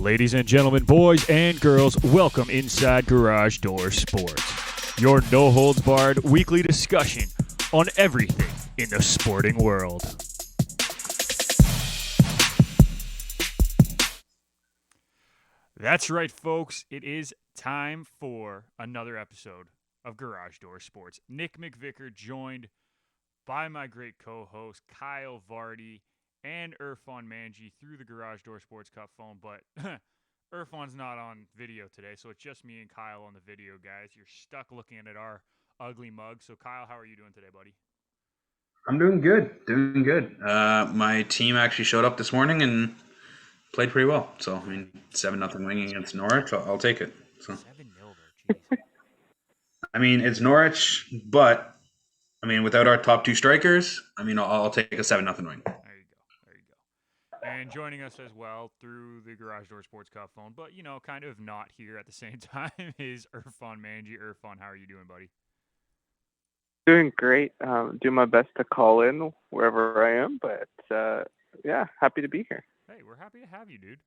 Ladies and gentlemen, boys and girls, welcome inside Garage Door Sports, your no-holds-barred weekly discussion on everything in the sporting world. That's right, folks. It is time for another episode of Garage Door Sports. Nick McVicker joined by my great co-host Kyle Vardy and Irfan Manji through the Garage Door Sports Cup phone, but Irfan's not on video today, so it's just me and Kyle on the video, guys. You're stuck looking at our ugly mug. So, Kyle, how are you doing today, buddy? I'm doing good. My team actually showed up this morning and played pretty well. So, 7-0 win against Norwich. I'll take it. So, 7-0, though, jeez. It's Norwich, but without our top two strikers, I'll take a 7-0 win. There you go. And joining us as well through the Garage Door Sports Cup phone, but, kind of not here at the same time, is Irfan Manji. Irfan, how are you doing, buddy? Doing great. Do my best to call in wherever I am, but happy to be here. Hey, we're happy to have you, dude.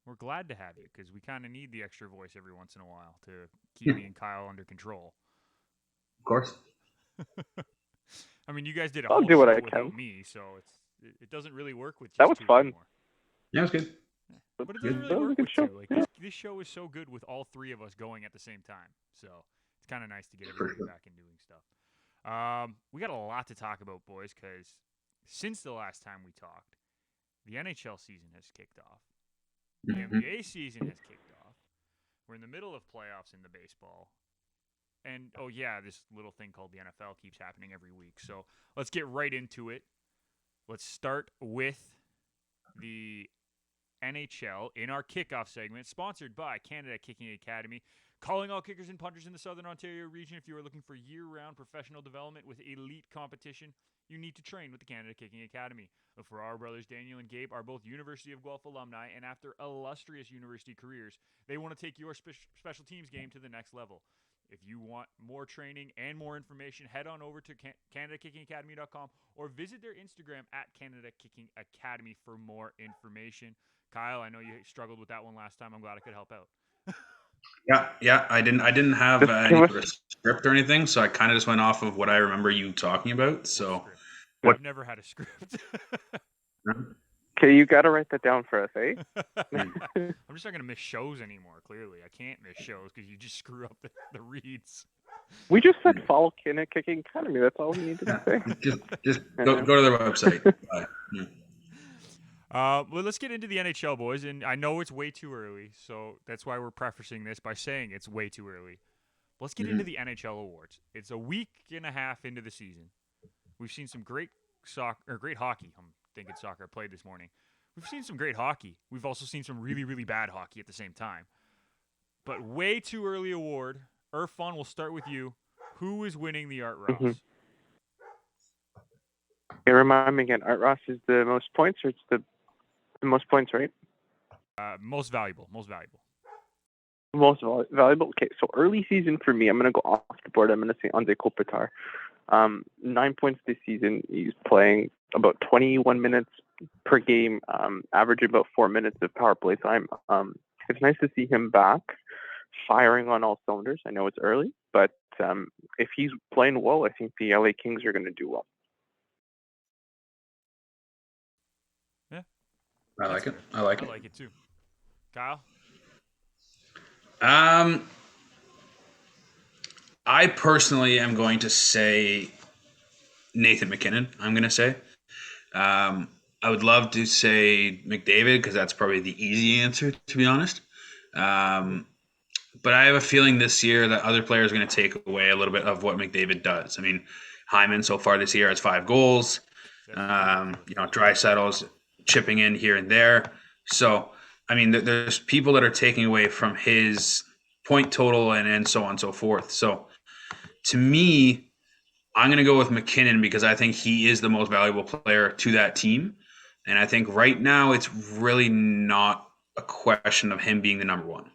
We're glad to have you because we kind of need the extra voice every once in a while to keep me and Kyle under control. Of course. You guys did a I'll whole do what show I without can. me, so it doesn't really work with That just was two fun. anymore. Yeah, it was good. Yeah. But it doesn't That really was a work good with show. two. This show is so good with all three of us going at the same time. So it's kind of nice to get everybody sure. back and doing stuff. We got a lot to talk about, boys, because since the last time we talked, the NHL season has kicked off. The NBA season has kicked off. We're in the middle of playoffs in the baseball. And, this little thing called the NFL keeps happening every week. So let's get right into it. Let's start with the NHL in our kickoff segment, sponsored by Canada Kicking Academy. Calling all kickers and punters in the Southern Ontario region. If you are looking for year-round professional development with elite competition, you need to train with the Canada Kicking Academy. For our brothers Daniel and Gabe are both University of Guelph alumni, and after illustrious university careers, they want to take your special teams game to the next level. If you want more training and more information, head on over to CanadaKickingAcademy.com or visit their Instagram at Canada Kicking Academy for more information. Kyle, I know you struggled with that one last time. I'm glad I could help out. Yeah. I didn't have any sort of script or anything, so I kind of just went off of what I remember you talking about. So, I've never had a script. Okay, you got to write that down for us, eh? I'm just not going to miss shows anymore, clearly. I can't miss shows because you just screw up the reads. We just said follow Canada Kicking Academy. That's all we need to say. just go to their website. Bye. Yeah. Well, let's get into the NHL, boys. And I know it's way too early, so that's why we're prefacing this by saying it's way too early. But let's get into the NHL Awards. It's a week and a half into the season. We've seen some great hockey. I'm thinking soccer. I played this morning. We've seen some great hockey. We've also seen some really, really bad hockey at the same time. But way too early award. Irfan, we'll start with you. Who is winning the Art Ross? Okay, remind me again. Art Ross is the most points, or it's the most points, right? Most valuable. Most valuable. Okay, so early season for me, I'm going to go off the board. I'm going to say Anton Kopitar. 9 points this season. He's playing about 21 minutes per game, averaging about 4 minutes of power play time. It's nice to see him back, firing on all cylinders. I know it's early, but if he's playing well, I think the LA Kings are going to do well. Yeah, I like it. I like it too. Kyle? I personally am going to say Nathan MacKinnon, I'm going to say. I would love to say McDavid because that's probably the easy answer, to be honest. But I have a feeling this year that other players are going to take away a little bit of what McDavid does. Hyman so far this year has 5 goals. Draisaitl's chipping in here and there. So, there's people that are taking away from his point total and so on and so forth. So, to me, I'm going to go with MacKinnon because I think he is the most valuable player to that team. And I think right now it's really not a question of him being the number one.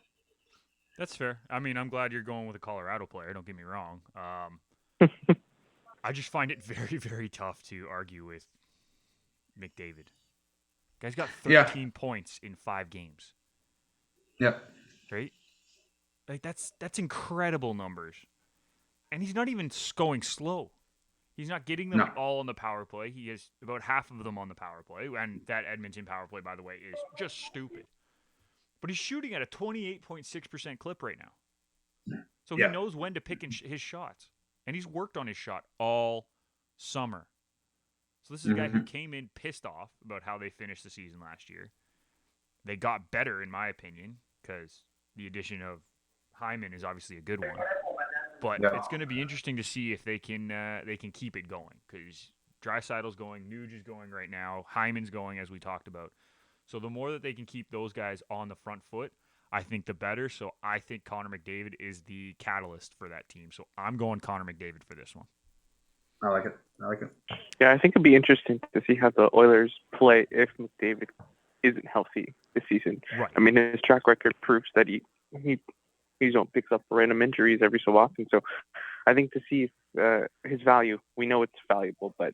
That's fair. I'm glad you're going with a Colorado player. Don't get me wrong. I just find it very, very tough to argue with McDavid. Guy's got 13 points in 5 games. Yep. right? Like that's incredible numbers. And he's not even going slow. He's not getting them No. all on the power play. He has about half of them on the power play, and that Edmonton power play, by the way, is just stupid. But he's shooting at a 28.6% clip right now. So he Yeah. knows when to pick his shots. And he's worked on his shot all summer. So this is a guy who came in pissed off about how they finished the season last year. They got better, in my opinion, because the addition of Hyman is obviously a good one. But Yeah. it's going to be interesting to see if they can keep it going, because Draisaitl's going, Nuge is going right now, Hyman's going, as we talked about. So the more that they can keep those guys on the front foot, I think the better. So I think Connor McDavid is the catalyst for that team. So I'm going Connor McDavid for this one. I like it. Yeah, I think it'd be interesting to see how the Oilers play if McDavid isn't healthy this season. Right. I mean, his track record proves that he picks up random injuries every so often. So I think to see if his value, we know it's valuable, but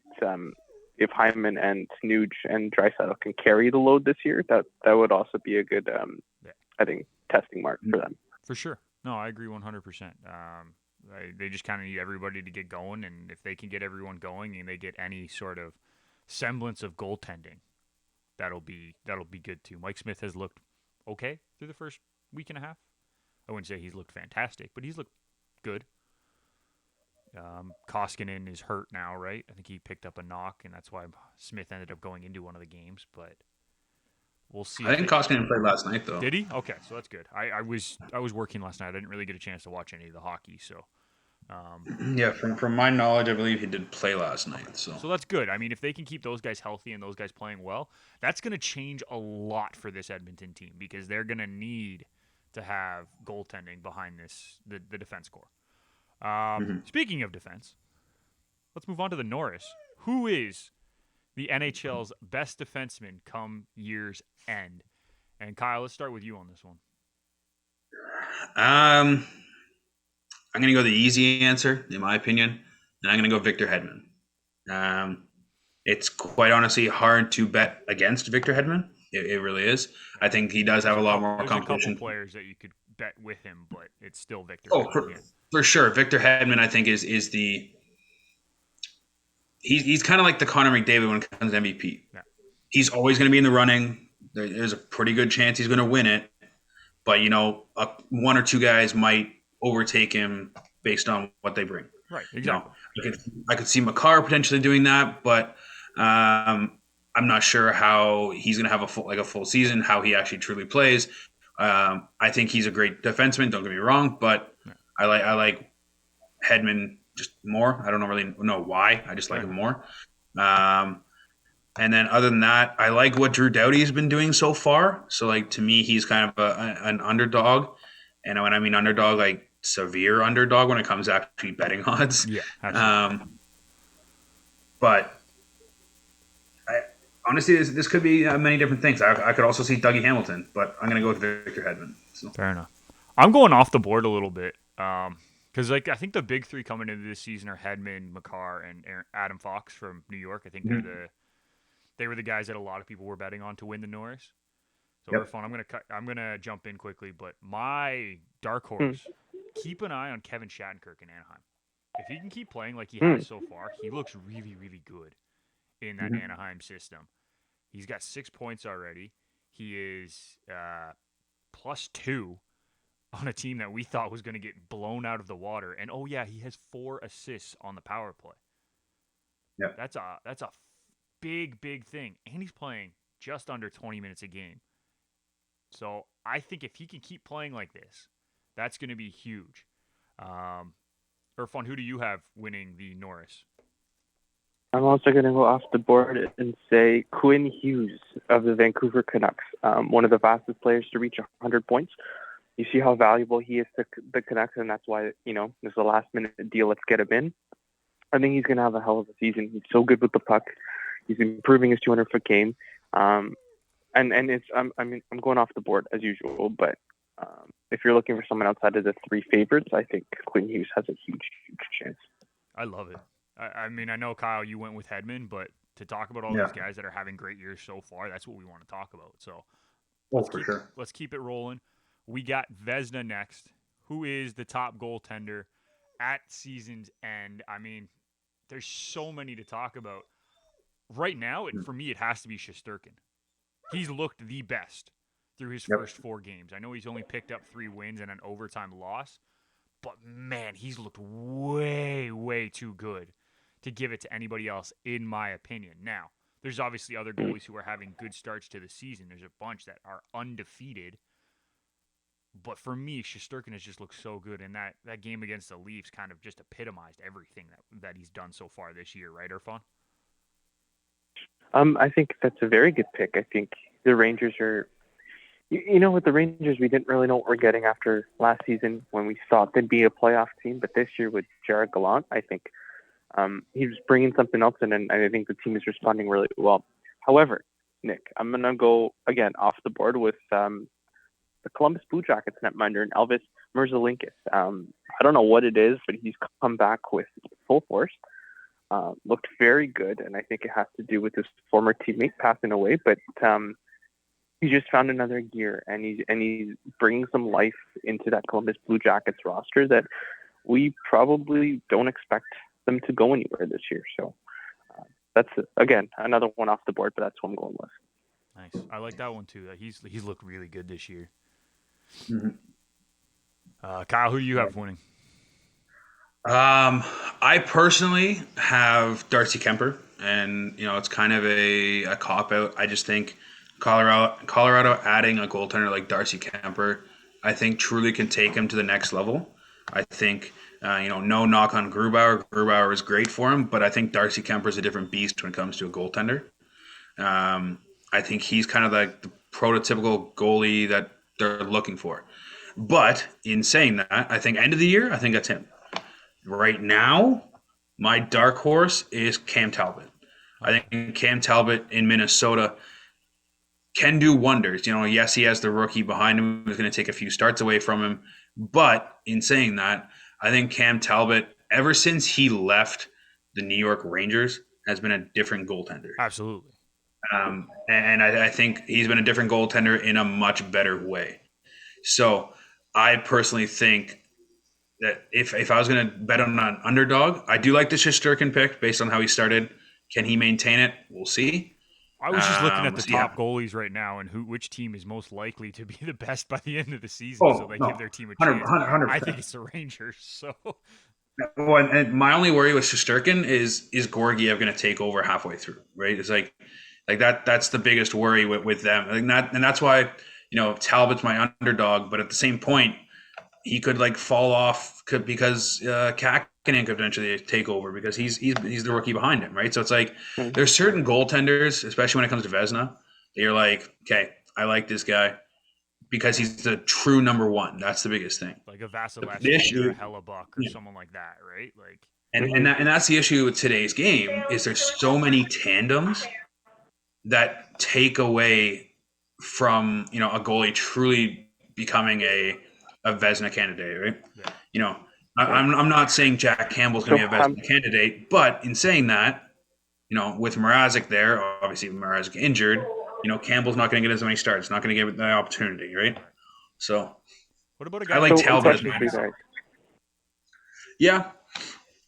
if Hyman and Nuge and Draisaitl can carry the load this year, that would also be a good, I think, testing mark for them. For sure. No, I agree 100%. They just kind of need everybody to get going, and if they can get everyone going and they get any sort of semblance of goaltending, that'll be good too. Mike Smith has looked okay through the first week and a half. I wouldn't say he's looked fantastic, but he's looked good. Koskinen is hurt now, right? I think he picked up a knock, and that's why Smith ended up going into one of the games. But we'll see. I think Koskinen played last night, though. Did he? Okay, so that's good. I was working last night. I didn't really get a chance to watch any of the hockey, so. Yeah, from my knowledge, I believe he did play last night. So that's good. I mean, if they can keep those guys healthy and those guys playing well, that's going to change a lot for this Edmonton team, because they're going to need to have goaltending behind the defense core. Speaking of defense, let's move on to the Norris. Who is the NHL's best defenseman come year's end? And Kyle, let's start with you on this one. I'm going to go the easy answer, in my opinion, and I'm going to go Victor Hedman. It's quite honestly hard to bet against Victor Hedman. It really is. I think he does have a lot more competition. There's a couple players that you could bet with him, but it's still Victor. Oh, for sure. Victor Hedman, I think, is the he's kind of like the Connor McDavid when it comes to MVP. Yeah. He's always going to be in the running. There's a pretty good chance he's going to win it, but one or two guys might overtake him based on what they bring. Right. Exactly. I could see Makar potentially doing that, but I'm not sure how he's going to have a full season, how he actually truly plays. I think he's a great defenseman. Don't get me wrong, but I like Hedman just more. I don't really know why. I just like him more. And then other than that, I like what Drew Doughty has been doing so far. So to me, he's kind of an underdog. And when I mean underdog, severe underdog when it comes to actually betting odds. Yeah, absolutely. But honestly, this could be many different things. I could also see Dougie Hamilton, but I'm going to go with Victor Hedman. So. Fair enough. I'm going off the board a little bit because I think the big three coming into this season are Hedman, Makar, and Adam Fox from New York. I think they were the guys that a lot of people were betting on to win the Norris. So for fun, I'm gonna jump in quickly, but my dark horse, keep an eye on Kevin Shattenkirk in Anaheim. If he can keep playing like he has so far, he looks really, really good in that Anaheim system. He's got 6 points already. He is +2 on a team that we thought was going to get blown out of the water. And he has 4 assists on the power play. Yeah, that's a big thing, and he's playing just under 20 minutes a game. So I think if he can keep playing like this, that's going to be huge. Irfan, who do you have winning the Norris? I'm also going to go off the board and say Quinn Hughes of the Vancouver Canucks, one of the fastest players to reach 100 points. You see how valuable he is to the Canucks, and that's why, there's a last-minute deal. Let's get him in. I think he's going to have a hell of a season. He's so good with the puck. He's improving his 200-foot game. And it's I'm going off the board as usual, but if you're looking for someone outside of the 3 favorites, I think Quinn Hughes has a huge chance. I love it. I mean, I know, Kyle, you went with Hedman, but to talk about all these guys that are having great years so far, that's what we want to talk about. So let's keep it rolling. We got Vezina next, who is the top goaltender at season's end. I mean, there's so many to talk about. Right now, for me, it has to be Shesterkin. He's looked the best through his first 4 games. I know he's only picked up 3 wins and an overtime loss, but man, he's looked way, way too good to give it to anybody else, in my opinion. Now, there's obviously other goalies who are having good starts to the season. There's a bunch that are undefeated. But for me, Shesterkin has just looked so good, and that game against the Leafs kind of just epitomized everything that he's done so far this year, right, Irfan? I think that's a very good pick. I think the Rangers are, with the Rangers, we didn't really know what we're getting after last season when we thought they'd be a playoff team. But this year with Jared Gallant, I think he was bringing something else in, and I think the team is responding really well. However, Nick, I'm going to go, again, off the board with the Columbus Blue Jackets netminder and Elvis Merzlikins. I don't know what it is, but he's come back with full force. Looked very good, and I think it has to do with his former teammate passing away. But he just found another gear, and he's bringing some life into that Columbus Blue Jackets roster that we probably don't expect them to go anywhere this year. So that's, again, another one off the board, but that's what I'm going with. Nice. I like that one too. He's looked really good this year. Mm-hmm. Kyle, who do you have winning? I personally have Darcy Kemper, and it's kind of a cop out. I just think Colorado adding a goaltender like Darcy Kemper, I think truly can take him to the next level. I think no knock on Grubauer. Grubauer is great for him, but I think Darcy Kemper is a different beast when it comes to a goaltender. I think he's kind of like the prototypical goalie that they're looking for. But in saying that, I think end of the year, I think that's him. Right now, my dark horse is Cam Talbot. I think Cam Talbot in Minnesota can do wonders. Yes, he has the rookie behind him who's going to take a few starts away from him. But in saying that, I think Cam Talbot, ever since he left the New York Rangers, has been a different goaltender. Absolutely. And I think he's been a different goaltender in a much better way. So I personally think that if I was going to bet on an underdog, I do like the Shesterkin pick based on how he started. Can he maintain it? We'll see. I was just looking at the top goalies right now and which team is most likely to be the best by the end of the season, so they give their team a chance. 100%. I think it's the Rangers. So, well, and my only worry with Shesterkin is Georgiev going to take over halfway through? Right? It's like that. That's the biggest worry with them. And that's why Talbot's my underdog, but at the same point, he could fall off because Kakinen could eventually take over because he's the rookie behind him, right? So it's like there's certain goaltenders, especially when it comes to Vezina, that you're like, okay, I like this guy because he's the true number one. That's the biggest thing. Like a Vasilevsky or a Hellebuck or someone like that, right? And that's the issue with today's game is there's so many tandems that take away from a goalie truly becoming a Vezina candidate, right? Yeah. I'm not saying Jack Campbell's going to be a Vezina candidate, but in saying that, with Mrazek there, obviously Mrazek injured, Campbell's not going to get as many starts, not going to get the opportunity, right? So, what about a guy? I like Talbot as my Yeah,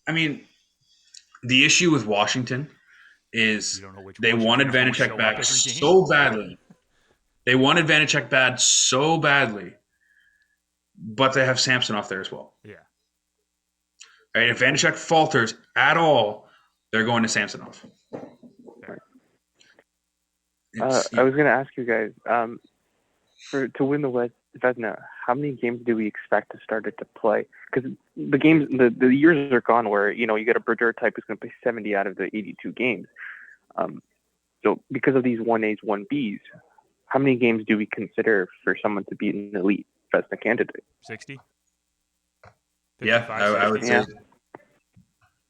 I mean, the issue with Washington is they wanted Vanacek back so badly. They wanted Vanacek bad so badly. But they have Samsonov there as well. Yeah. Right. If Vanacek falters at all, they're going to Samsonov. I was going to ask you guys, to win the Vezina, how many games do we expect to start it to play? Because the games, the years are gone where you get a Brodeur type who's going to play 70 out of the 82 games. So because of these 1As, 1Bs, how many games do we consider for someone to be an elite Vezina candidate? 60. Yeah, I would say. Yeah.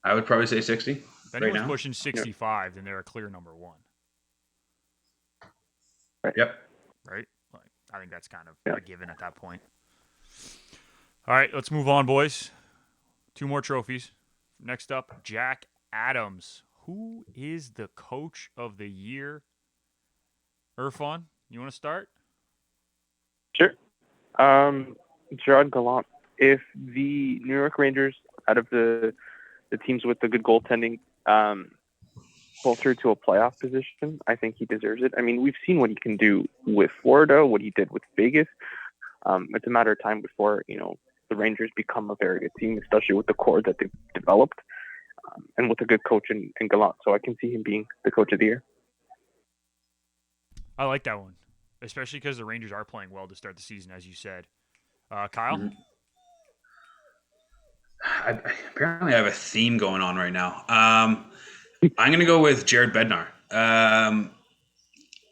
I would probably say 60. If anyone's pushing 65, then they're a clear number one. Right. Yep. Right. I think that's kind of a given at that point. All right, let's move on, boys. 2 more trophies. Next up, Jack Adams. Who is the coach of the year? Irfan, you want to start? Sure. Gerard Gallant. If the New York Rangers, out of the teams with the good goaltending, pull through to a playoff position, I think he deserves it. I mean, we've seen what he can do with Florida, what he did with Vegas. It's a matter of time before, the Rangers become a very good team, especially with the core that they've developed, and with a good coach in Gallant. So I can see him being the coach of the year. I like that one, especially because the Rangers are playing well to start the season, as you said. Kyle? Mm-hmm. Apparently, I have a theme going on right now. I'm going to go with Jared Bednar.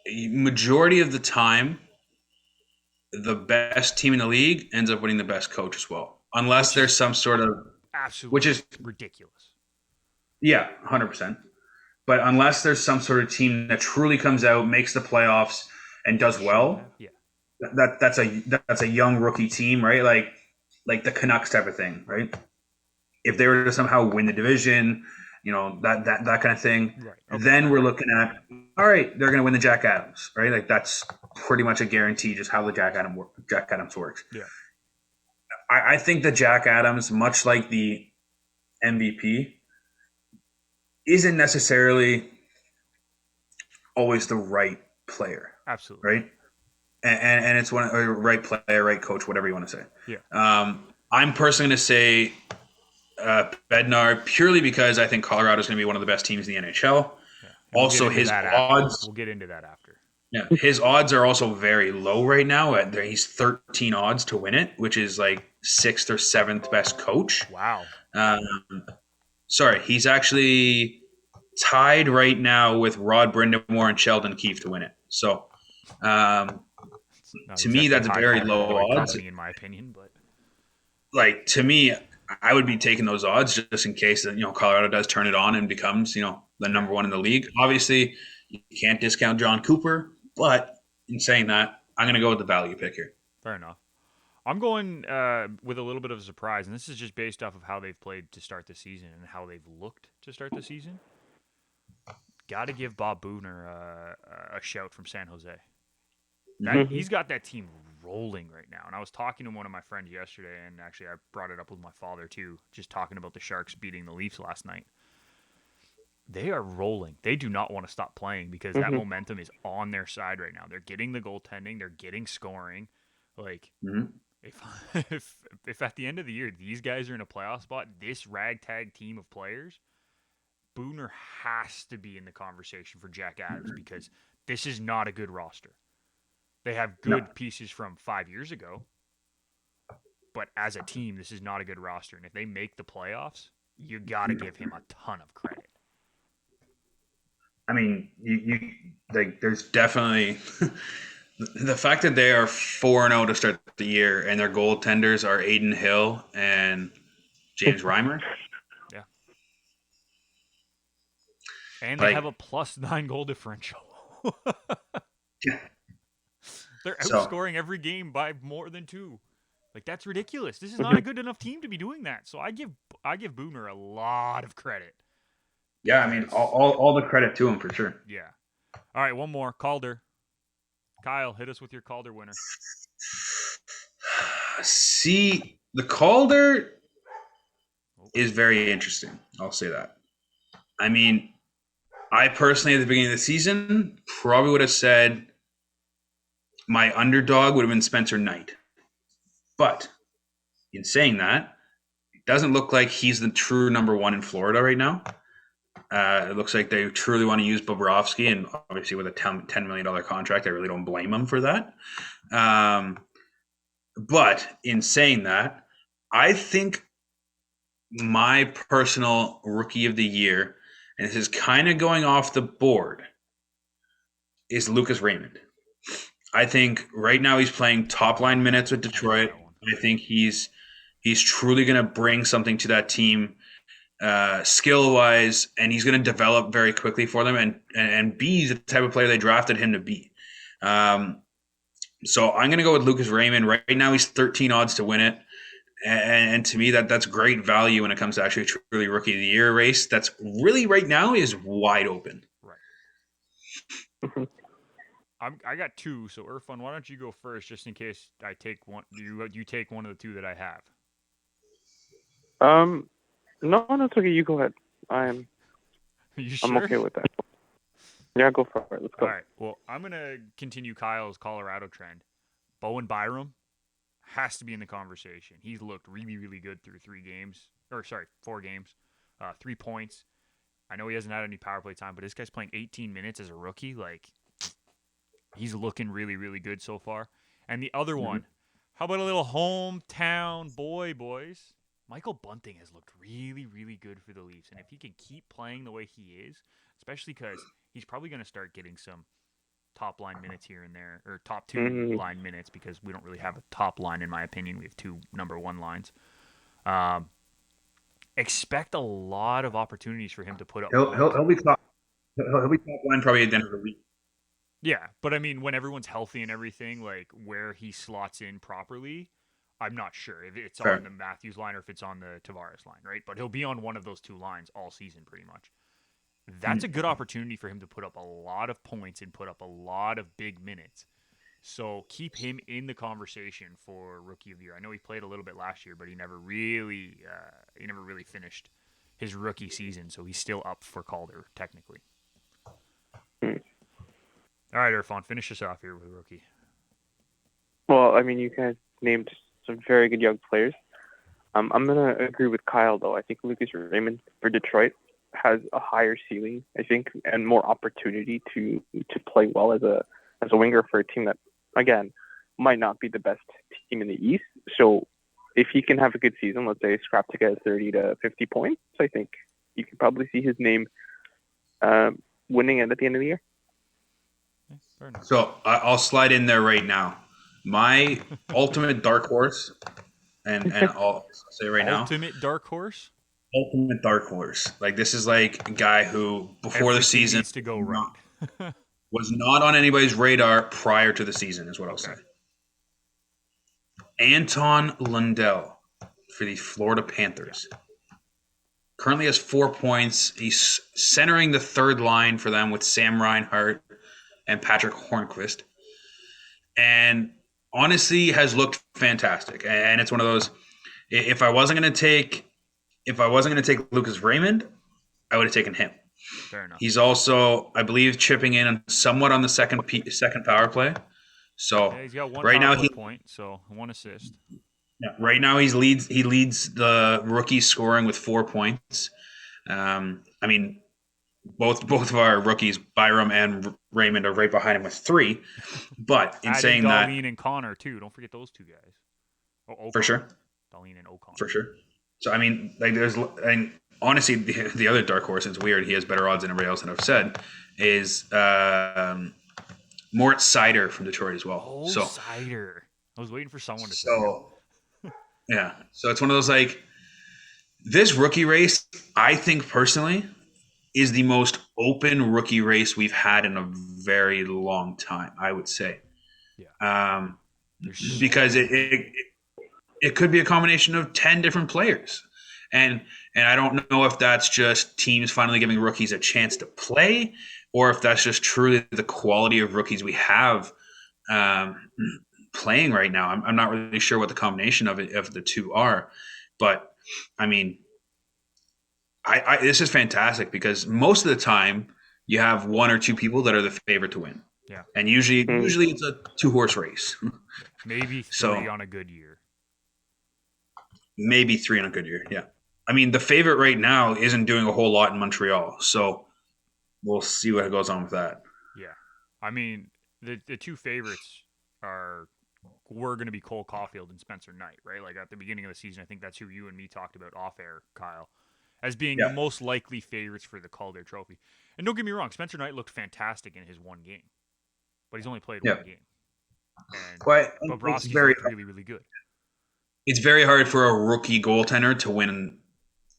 Majority of the time, the best team in the league ends up winning the best coach as well, unless there's some sort of absolutely, which is ridiculous. Yeah, 100%. But unless there's some sort of team that truly comes out, makes the playoffs, and does well, that's a young rookie team, right? Like the Canucks type of thing, right? If they were to somehow win the division, that kind of thing, right. Okay. Then we're looking at, all right, they're going to win the Jack Adams, right? Like that's pretty much a guarantee, just how the Jack Adams works. Yeah. I think the Jack Adams, much like the MVP, isn't necessarily always the right player. Absolutely. Right? And it's right player, right coach, whatever you want to say. Yeah. I'm personally going to say Bednar purely because I think Colorado is going to be one of the best teams in the NHL. Yeah. Also, his odds. We'll get into that after. Yeah, his odds are also very low right now. He's 13 odds to win it, which is like 6th or 7th best coach. Wow. Sorry, he's actually tied right now with Rod Brindamore and Sheldon Keefe to win it. So, to me, that's very low odds, in my opinion. But to me, I would be taking those odds just in case that Colorado does turn it on and becomes the number one in the league. Obviously, you can't discount John Cooper, but in saying that, I'm going to go with the value pick here. Fair enough. I'm going with a little bit of a surprise, and this is just based off of how they've played to start the season and how they've looked to start the season. Got to give Bob Booner a shout from San Jose. He's got that team rolling right now. And I was talking to one of my friends yesterday, and actually I brought it up with my father too, just talking about the Sharks beating the Leafs last night. They are rolling. They do not want to stop playing because that momentum is on their side right now. They're getting the goaltending. They're getting scoring. If at the end of the year these guys are in a playoff spot, this ragtag team of players, Booner has to be in the conversation for Jack Adams because this is not a good roster. They have good pieces from 5 years ago, but as a team, this is not a good roster. And if they make the playoffs, you got to give him a ton of credit. I mean, there's definitely the fact that they are 4-0 to start the year, and their goaltenders are Aiden Hill and James Reimer. Yeah, and they have a +9 goal differential. Yeah. They're outscoring every game by more than 2. That's ridiculous. This is not a good enough team to be doing that. So I give Booner a lot of credit. Yeah, I mean, all the credit to him for sure. Yeah. All right, one more. Calder. Kyle, hit us with your Calder winner. See, the Calder is very interesting. I'll say that. I mean, I personally, at the beginning of the season, probably would have said my underdog would have been Spencer Knight. But in saying that, it doesn't look like he's the true number one in Florida right now. It looks like they truly want to use Bobrovsky, and obviously with a $10 million contract, I really don't blame him for that. But in saying that, I think my personal rookie of the year, and this is kind of going off the board, is Lucas Raymond. I think right now he's playing top line minutes with Detroit. I think he's truly going to bring something to that team skill-wise, and he's going to develop very quickly for them and be the type of player they drafted him to be. So I'm going to go with Lucas Raymond. Right now he's 13 odds to win it. And to me, that's great value when it comes to actually truly rookie of the year race. That's really right now is wide open. Right. I got two. So Irfan, why don't you go first, just in case I take one? You take one of the two that I have. No, it's okay. You go ahead. I'm You I'm sure? okay with that. Yeah, go for it. Let's All go. right. Well, I'm gonna continue Kyle's Colorado trend. Bowen Byram has to be in the conversation. He's looked really, really good through 4 games, 3 points. I know he hasn't had any power play time, but this guy's playing 18 minutes as a rookie. Like, he's looking really, really good so far. And the other one, how about a little hometown boys? Michael Bunting has looked really, really good for the Leafs. And if he can keep playing the way he is, especially because he's probably going to start getting some top line minutes here and there, or top two line minutes, because we don't really have a top line, in my opinion. We have two number one lines. Expect a lot of opportunities for him to put up points. He'll be top. He'll be top line probably at the end of the week. Yeah, but I mean, when everyone's healthy and everything, like where he slots in properly, I'm not sure if it's Fair. on the Matthews line or if it's on the Tavares line, right? But he'll be on one of those two lines all season, pretty much. That's a good opportunity for him to put up a lot of points and put up a lot of big minutes. So keep him in the conversation for Rookie of the Year. I know he played a little bit last year, but he never really finished his rookie season. So he's still up for Calder technically. All right, Irfan, finish us off here with Rookie. Well, I mean, you guys named some very good young players. I'm gonna agree with Kyle though. I think Lucas Raymond for Detroit has a higher ceiling, I think, and more opportunity to play well as a winger for a team that, again, might not be the best team in the East. So if he can have a good season, let's say scrap together 30 to 50 points, I think you can probably see his name winning it at the end of the year. Fair enough. So I'll slide in there right now. My ultimate dark horse, and I'll say right now, Ultimate dark horse. ultimate dark horse. Like, this is like a guy who before Everything the season needs to go right. was not on anybody's radar prior to the season, is what I'll say. Anton Lindell for the Florida Panthers. Currently has 4 points. He's centering the third line for them with Sam Reinhart and Patrick Hornquist. And honestly has looked fantastic. And it's one of those, if I wasn't going to take Lucas Raymond, I would have taken him. Fair enough. He's also, I believe, chipping in somewhat on the second power play. So yeah, he's got one right now point, so 1 assist. Yeah, right now he leads the rookie scoring with 4 points. I mean, both of our rookies, Byram and Raymond, are right behind him with 3. But in saying that, Darlene and Connor too. Don't forget those two guys. Oh, for sure, Darlene and O'Connor. for sure. So I mean, like, honestly, the other dark horse, it's weird. He has better odds than everybody else that I've said. Is Mort Seider from Detroit as well. Oh, so Seider. I was waiting for someone to say. Yeah. So it's one of those, like, this rookie race, I think personally, is the most open rookie race we've had in a very long time, I would say. Yeah. Because it could be a combination of 10 different players. And I don't know if that's just teams finally giving rookies a chance to play, or if that's just truly the quality of rookies we have playing right now. I'm not really sure what the combination of the two are, but I mean, I this is fantastic because most of the time you have 1 or 2 people that are the favorite to win. Yeah. And usually it's a 2-horse race. Maybe 3 on a good year. Maybe 3 on a good year. Yeah. I mean, the favorite right now isn't doing a whole lot in Montreal, so we'll see what goes on with that. Yeah. I mean, the 2 favorites were going to be Cole Caulfield and Spencer Knight, right? Like at the beginning of the season, I think that's who you and me talked about off air, Kyle, as being the most likely favorites for the Calder Trophy. And don't get me wrong, Spencer Knight looked fantastic in his 1 game, but he's only played 1 game. And Bobrovsky's looked really, really good. It's very hard for a rookie goaltender to win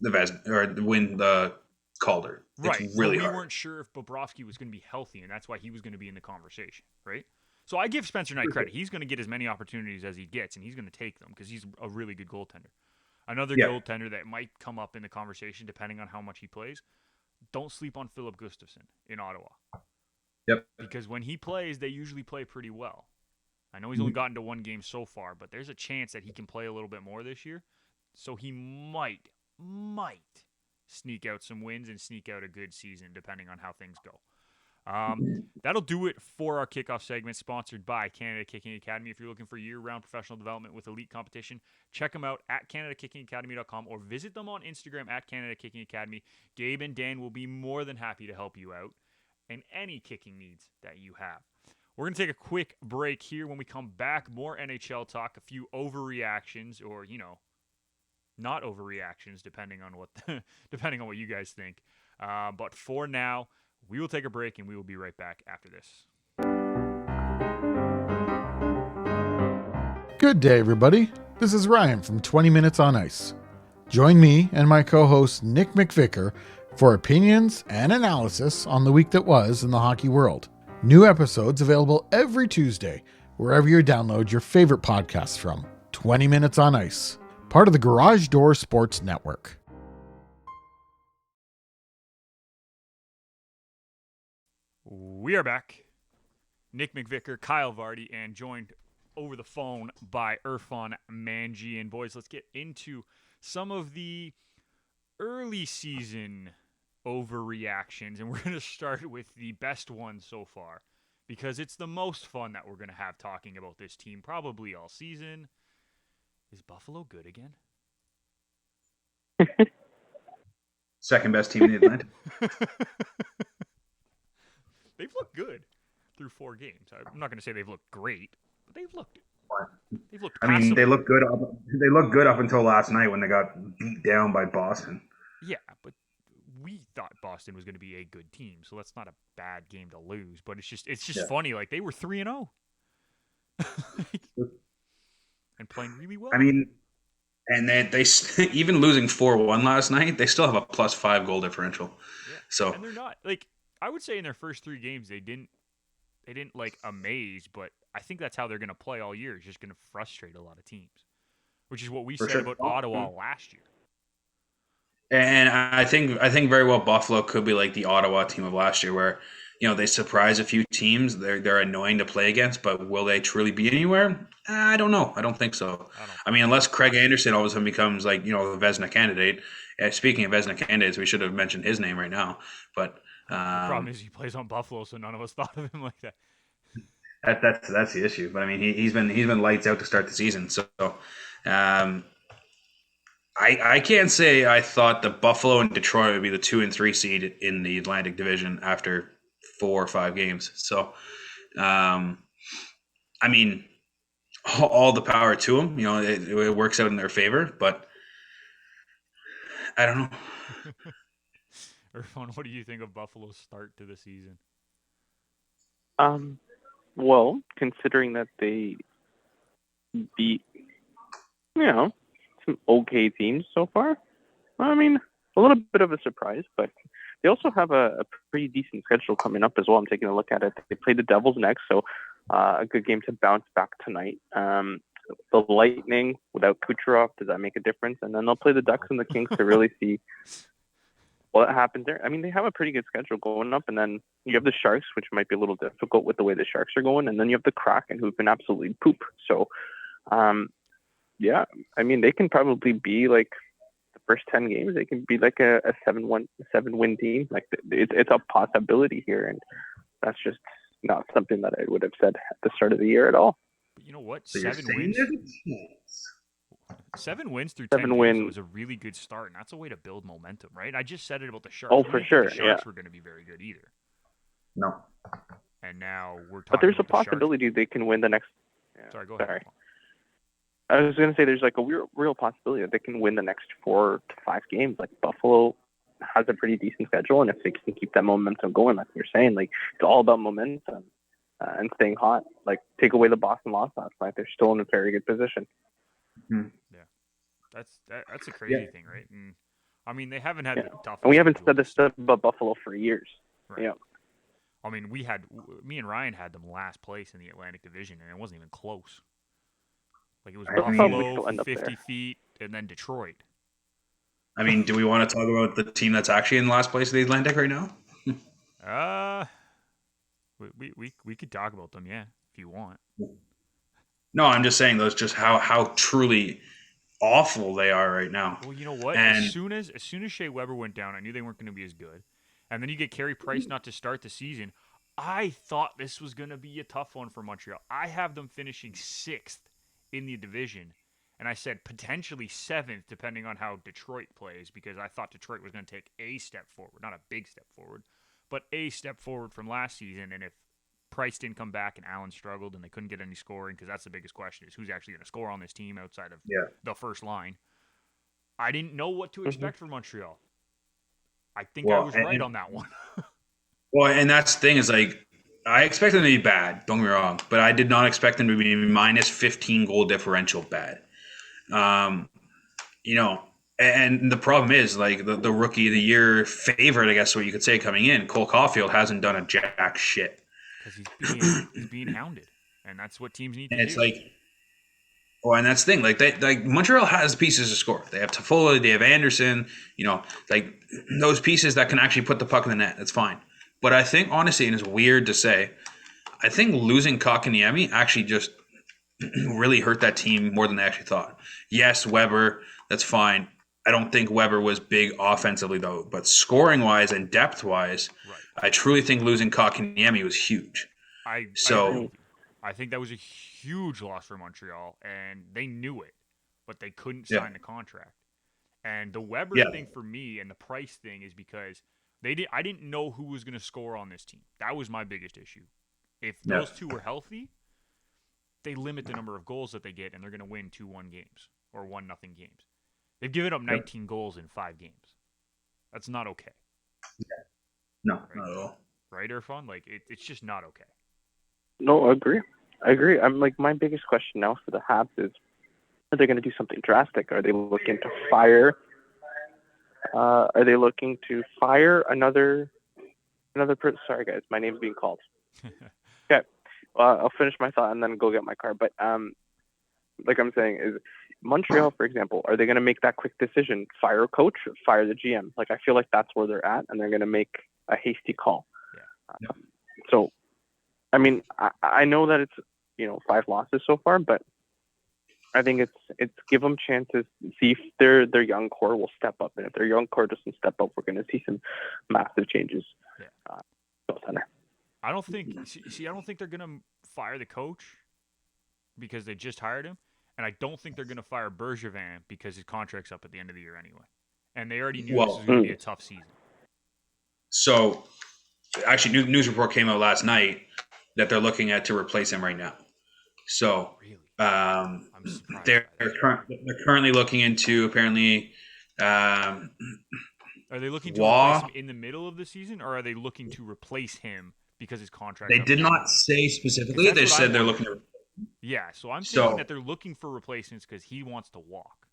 the Calder. Right. It's really hard. We weren't sure if Bobrovsky was going to be healthy, and that's why he was going to be in the conversation, right? So I give Spencer Knight credit. He's going to get as many opportunities as he gets, and he's going to take them because he's a really good goaltender. Another goaltender that might come up in the conversation depending on how much he plays, don't sleep on Philip Gustafson in Ottawa. Yep. Because when he plays, they usually play pretty well. I know he's only gotten to one game so far, but there's a chance that he can play a little bit more this year. So he might sneak out some wins and sneak out a good season, depending on how things go. That'll do it for our kickoff segment, sponsored by Canada Kicking Academy. If you're looking for year-round professional development with elite competition, check them out at CanadaKickingAcademy.com or visit them on Instagram at Canada Kicking Academy. Gabe and Dan will be more than happy to help you out and any kicking needs that you have. We're going to take a quick break here. When we come back, more NHL talk, a few overreactions or, not overreactions, depending on what you guys think. But for now, we will take a break, and we will be right back after this. Good day, everybody. This is Ryan from 20 Minutes on Ice. Join me and my co-host Nick McVicker for opinions and analysis on the week that was in the hockey world. New episodes available every Tuesday, wherever you download your favorite podcasts from. 20 Minutes on Ice, part of the Garage Door Sports Network. We are back. Nick McVicker, Kyle Vardy, and joined over the phone by Irfan Manji. And boys, let's get into some of the early season overreactions. And we're going to start with the best one so far, because it's the most fun that we're going to have talking about this team probably all season. Is Buffalo good again? Second best team in the Atlantic. They've looked good through 4 games. I'm not going to say they've looked great, but they've looked. I mean, they look good. They looked good up until last night when they got beat down by Boston. Yeah, but we thought Boston was going to be a good team, so that's not a bad game to lose. But it's just funny. Like, they were 3-0 and playing really well. I mean, and they even losing 4-1 last night, they still have a +5 goal differential. Yeah. So and they're not like, I would say in their first 3 games they didn't like amaze, but I think that's how they're going to play all year. It's just going to frustrate a lot of teams, which is what we said about Ottawa last year. And I think very well Buffalo could be like the Ottawa team of last year, where they surprise a few teams. They're annoying to play against, but will they truly be anywhere? I don't know. I don't think so. I mean, unless Craig Anderson all of a sudden becomes like the Vezina candidate. Speaking of Vezina candidates, we should have mentioned his name right now. But the problem is he plays on Buffalo, so none of us thought of him like that. That's the issue. But I mean, he's been lights out to start the season. So I can't say I thought the Buffalo and Detroit would be the 2 and 3 seed in the Atlantic Division after 4 or 5 games. So I mean, all the power to them. It works out in their favor, but I don't know. Irfan, what do you think of Buffalo's start to the season? Well, considering that they beat, some okay teams so far, I mean, a little bit of a surprise, but they also have a pretty decent schedule coming up as well. I'm taking a look at it. They play the Devils next, so a good game to bounce back tonight. The Lightning without Kucherov, does that make a difference? And then they'll play the Ducks and the Kings to really see what happens there. I mean, they have a pretty good schedule going up, and then you have the Sharks, which might be a little difficult with the way the Sharks are going, and then you have the Kraken, who've been absolutely poop. So, yeah, I mean, they can probably be like the first 10 games, they can be like a 7-win team. Like, it's a possibility here, and that's just not something that I would have said at the start of the year at all. But you know what? So 7 wins. 7 wins through 10 games was a really good start, and that's a way to build momentum, right? I just said it about the Sharks. Oh, for sure. The Sharks were going to be very good either. No. And now we're talking. But there's a about possibility they can win the next. Yeah. Sorry, go ahead. Sorry. I was going to say there's like a real possibility that they can win the next 4 to 5 games. Like, Buffalo has a pretty decent schedule, and if they can keep that momentum going, like you're saying, like, it's all about momentum and staying hot. Like, take away the Boston loss last night, they're still in a very good position. Mm-hmm. Yeah, that's a crazy thing, right? And I mean, they haven't had the tough. And we haven't said this stuff about Buffalo for years. Right. Yeah. I mean, me and Ryan had them last place in the Atlantic Division, and it wasn't even close. Like, it was Buffalo, 50 feet, and then Detroit. I mean, do we want to talk about the team that's actually in last place in the Atlantic right now? We could talk about them, yeah, if you want. No, I'm just saying those just how truly awful they are right now. Well, you know what? And As soon as Shea Weber went down, I knew they weren't going to be as good. And then you get Carey Price not to start the season. I thought this was going to be a tough one for Montreal. I have them finishing 6th in the division. And I said potentially 7th, depending on how Detroit plays, because I thought Detroit was going to take a step forward. Not a big step forward, but a step forward from last season. And if Price didn't come back and Allen struggled and they couldn't get any scoring, because that's the biggest question, is who's actually going to score on this team outside of the first line. I didn't know what to expect from Montreal. I think I was right on that one. Well, and that's the thing is like I expect them to be bad. Don't get me wrong, but I did not expect them to be minus 15 goal differential bad. You know, and the problem is like the rookie of the year favorite, I guess what you could say coming in, Cole Caulfield hasn't done a jack shit Because he's being hounded, and that's what teams need to do. And it's like, oh, and that's the thing. Like Montreal has pieces to score. They have Toffoli, they have Anderson. You know, like those pieces that can actually put the puck in the net. That's fine. But I think honestly, and it's weird to say, I think losing Kotkaniemi actually just really hurt that team more than they actually thought. Yes, Weber, that's fine. I don't think Weber was big offensively though, but scoring wise and depth wise, I truly think losing Kotkaniemi was huge. I think that was a huge loss for Montreal, and they knew it, but they couldn't sign the contract. And the Weber thing for me and the Price thing is because I didn't know who was going to score on this team. That was my biggest issue. If those two were healthy, they limit the number of goals that they get, and they're going to win 2-1 games or 1-0 games. They've given up 19 goals in 5 games. That's not okay. No, not at all. Right, Irfan? Like it's just not okay. No, I agree. I'm like, my biggest question now for the Habs is, are they going to do something drastic? Are they looking to fire? Are they looking to fire another person? Sorry, guys, my name's being called. Okay, I'll finish my thought and then go get my car. But like I'm saying, is Montreal, for example, are they going to make that quick decision? Fire a coach, fire the GM? Like, I feel like that's where they're at, and they're going to make a hasty call. So, I mean, I know that it's 5 losses so far, but I think it's give them chances, see if their young core will step up, and if their young core doesn't step up, we're going to see some massive changes. I don't think they're going to fire the coach because they just hired him, and I don't think they're going to fire Bergevin because his contract's up at the end of the year anyway, and they already knew this was going to be a tough season. So, actually, news report came out last night that they're looking at to replace him right now. So, really? they're currently looking into apparently. Are they looking to replace him in the middle of the season, or are they looking to replace him because his contract? They did not say specifically. They said they're looking to. Yeah, so I'm thinking that they're looking for replacements because he wants to walk.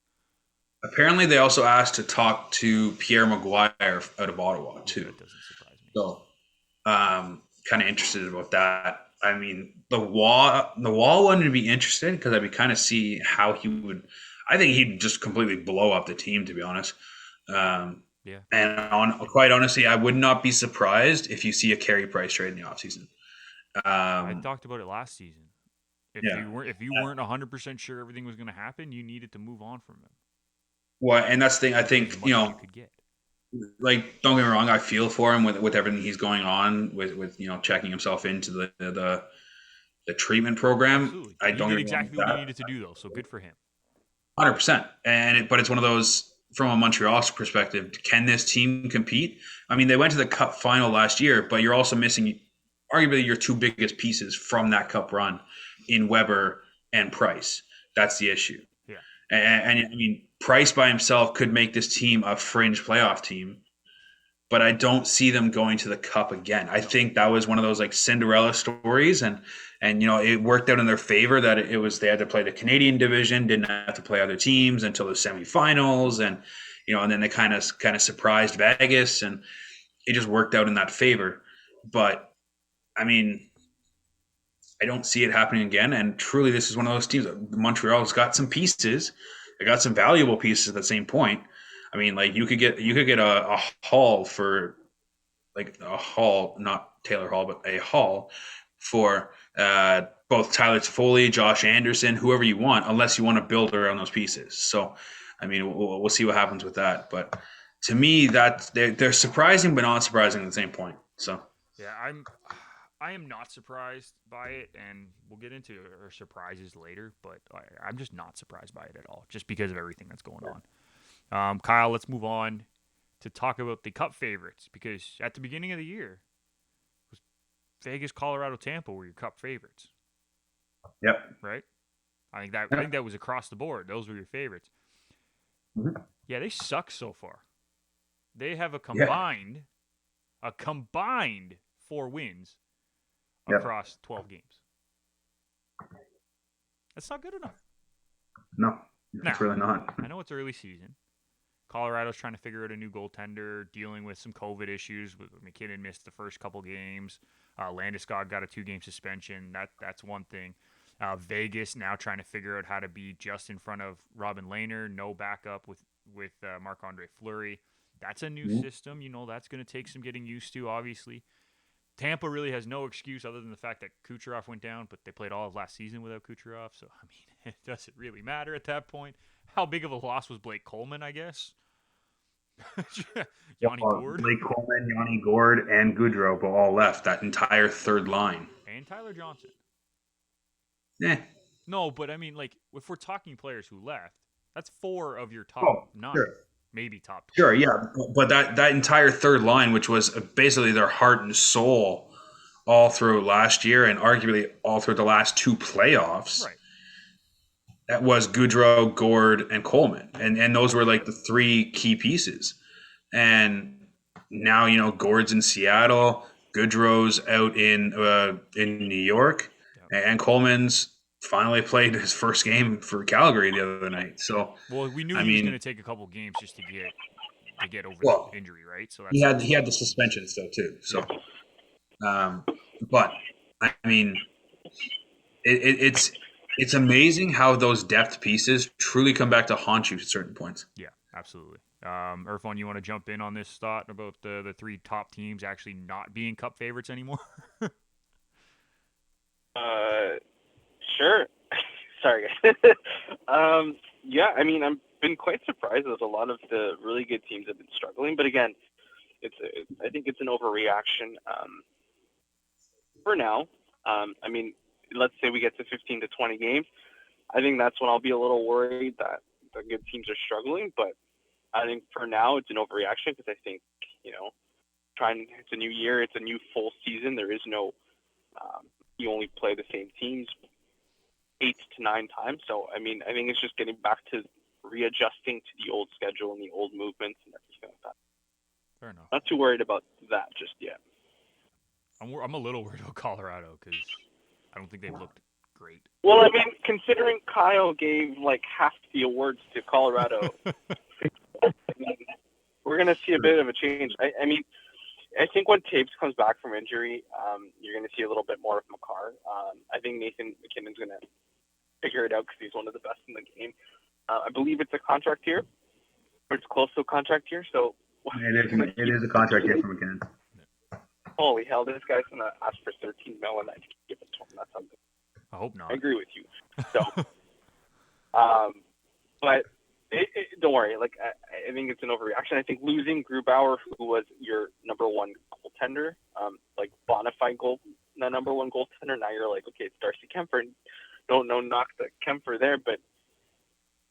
Apparently, they also asked to talk to Pierre Maguire out of Ottawa too. That doesn't surprise me. So, kind of interested about that. I mean, the wall wanted to be interested because I'd be kind of see how he would. I think he'd just completely blow up the team, to be honest. And quite honestly, I would not be surprised if you see a Carey Price trade in the offseason. I talked about it last season. If you weren't 100% sure everything was going to happen, you needed to move on from him. Well, and that's the thing. I think you could get. Like, don't get me wrong, I feel for him with everything he's going on with checking himself into the treatment program. Absolutely. I don't did exactly what he needed to do though, so good for him. 100%. But it's one of those from a Montreal perspective. Can this team compete? I mean, they went to the Cup final last year, but you're also missing arguably your 2 biggest pieces from that Cup run in Weber and Price. That's the issue. Yeah. And I mean, Price by himself could make this team a fringe playoff team, but I don't see them going to the Cup again. I think that was one of those like Cinderella stories, and it worked out in their favor that they had to play the Canadian division, didn't have to play other teams until the semifinals, and and then they kind of surprised Vegas, and it just worked out in that favor. But I mean, I don't see it happening again. And truly, this is one of those teams. Montreal's got some pieces. They got some valuable pieces at the same point. I mean, like you could get a haul for like a haul, not Taylor Hall, but a haul for both Tyler Toffoli, Josh Anderson, whoever you want, unless you want to build around those pieces. So, I mean, we'll see what happens with that. But to me, that they're surprising, but not surprising at the same point. So, Yeah, I am not surprised by it, and we'll get into our surprises later. But I'm just not surprised by it at all, just because of everything that's going on. Kyle, let's move on to talk about the Cup favorites, because at the beginning of the year, it was Vegas, Colorado, Tampa were your Cup favorites. yep. Right? I think that was across the board. Those were your favorites. Mm-hmm. Yeah, they suck so far. They have a Yeah. combined 4 wins Yep. across 12 games. That's not good enough. No, it's really not. I know it's early season. Colorado's trying to figure out a new goaltender, dealing with some COVID issues. McKinnon missed the first couple games. Landeskog got a 2-game suspension. That's one thing. Vegas now trying to figure out how to be just in front of Robin Lehner. No backup with Marc-Andre Fleury. That's a new system. That's going to take some getting used to, obviously. Tampa really has no excuse other than the fact that Kucherov went down, but they played all of last season without Kucherov. So, I mean, it doesn't really matter at that point. How big of a loss was Blake Coleman, I guess? Yanni Gourde. Blake Coleman, Yanni Gourde, and Goudreau all left. That entire third line. And Tyler Johnson. Yeah. No, but I mean, like, if we're talking players who left, that's 4 of your top 9. Sure. Maybe top 10. Sure, yeah. But that entire third line, which was basically their heart and soul all through last year and arguably all through the last 2 playoffs, right? That was Goudreau, Gourde, and Coleman. And those were like the 3 key pieces. And now, Gourde's in Seattle, Goudreau's out in New York, and Coleman's finally played his first game for Calgary the other night. So, well, we knew he was going to take a couple games just to get over the injury, right? So that's he had the suspension still too. So, but I mean, it's amazing how those depth pieces truly come back to haunt you at certain points. Yeah, absolutely. Irfan, you want to jump in on this thought about the 3 top teams actually not being Cup favorites anymore? Sure. Sorry, guys. Yeah, I mean, I've been quite surprised that a lot of the really good teams have been struggling. But again, I think it's an overreaction for now. I mean, let's say we get to 15 to 20 games. I think that's when I'll be a little worried that the good teams are struggling. But I think for now, it's an overreaction because I think, it's a new year. It's a new full season. There is no you only play the same teams 8 to 9 times. So, I mean, I think it's just getting back to readjusting to the old schedule and the old movements and everything like that. Fair enough. Not too worried about that just yet. I'm a little worried about Colorado because I don't think they've looked great. Well, I mean, considering Kyle gave like half the awards to Colorado, we're going to see a bit of a change. I mean, I think when Taves comes back from injury, you're going to see a little bit more of Makar. I think Nathan McKinnon's going to figure it out because he's one of the best in the game. I believe it's a contract year, or it's close to a contract year. So it is a contract year for McKinnon. Holy hell, this guy's going to ask for $13 million. I give it to him. That's something. I hope not. I agree with you. So, but don't worry. Like I think it's an overreaction. I think losing Grubauer, who was your number 1 goaltender, like bona fide number 1 goaltender. Now you're like, okay, it's Darcy Kemper. Don't knock the Kemper there, but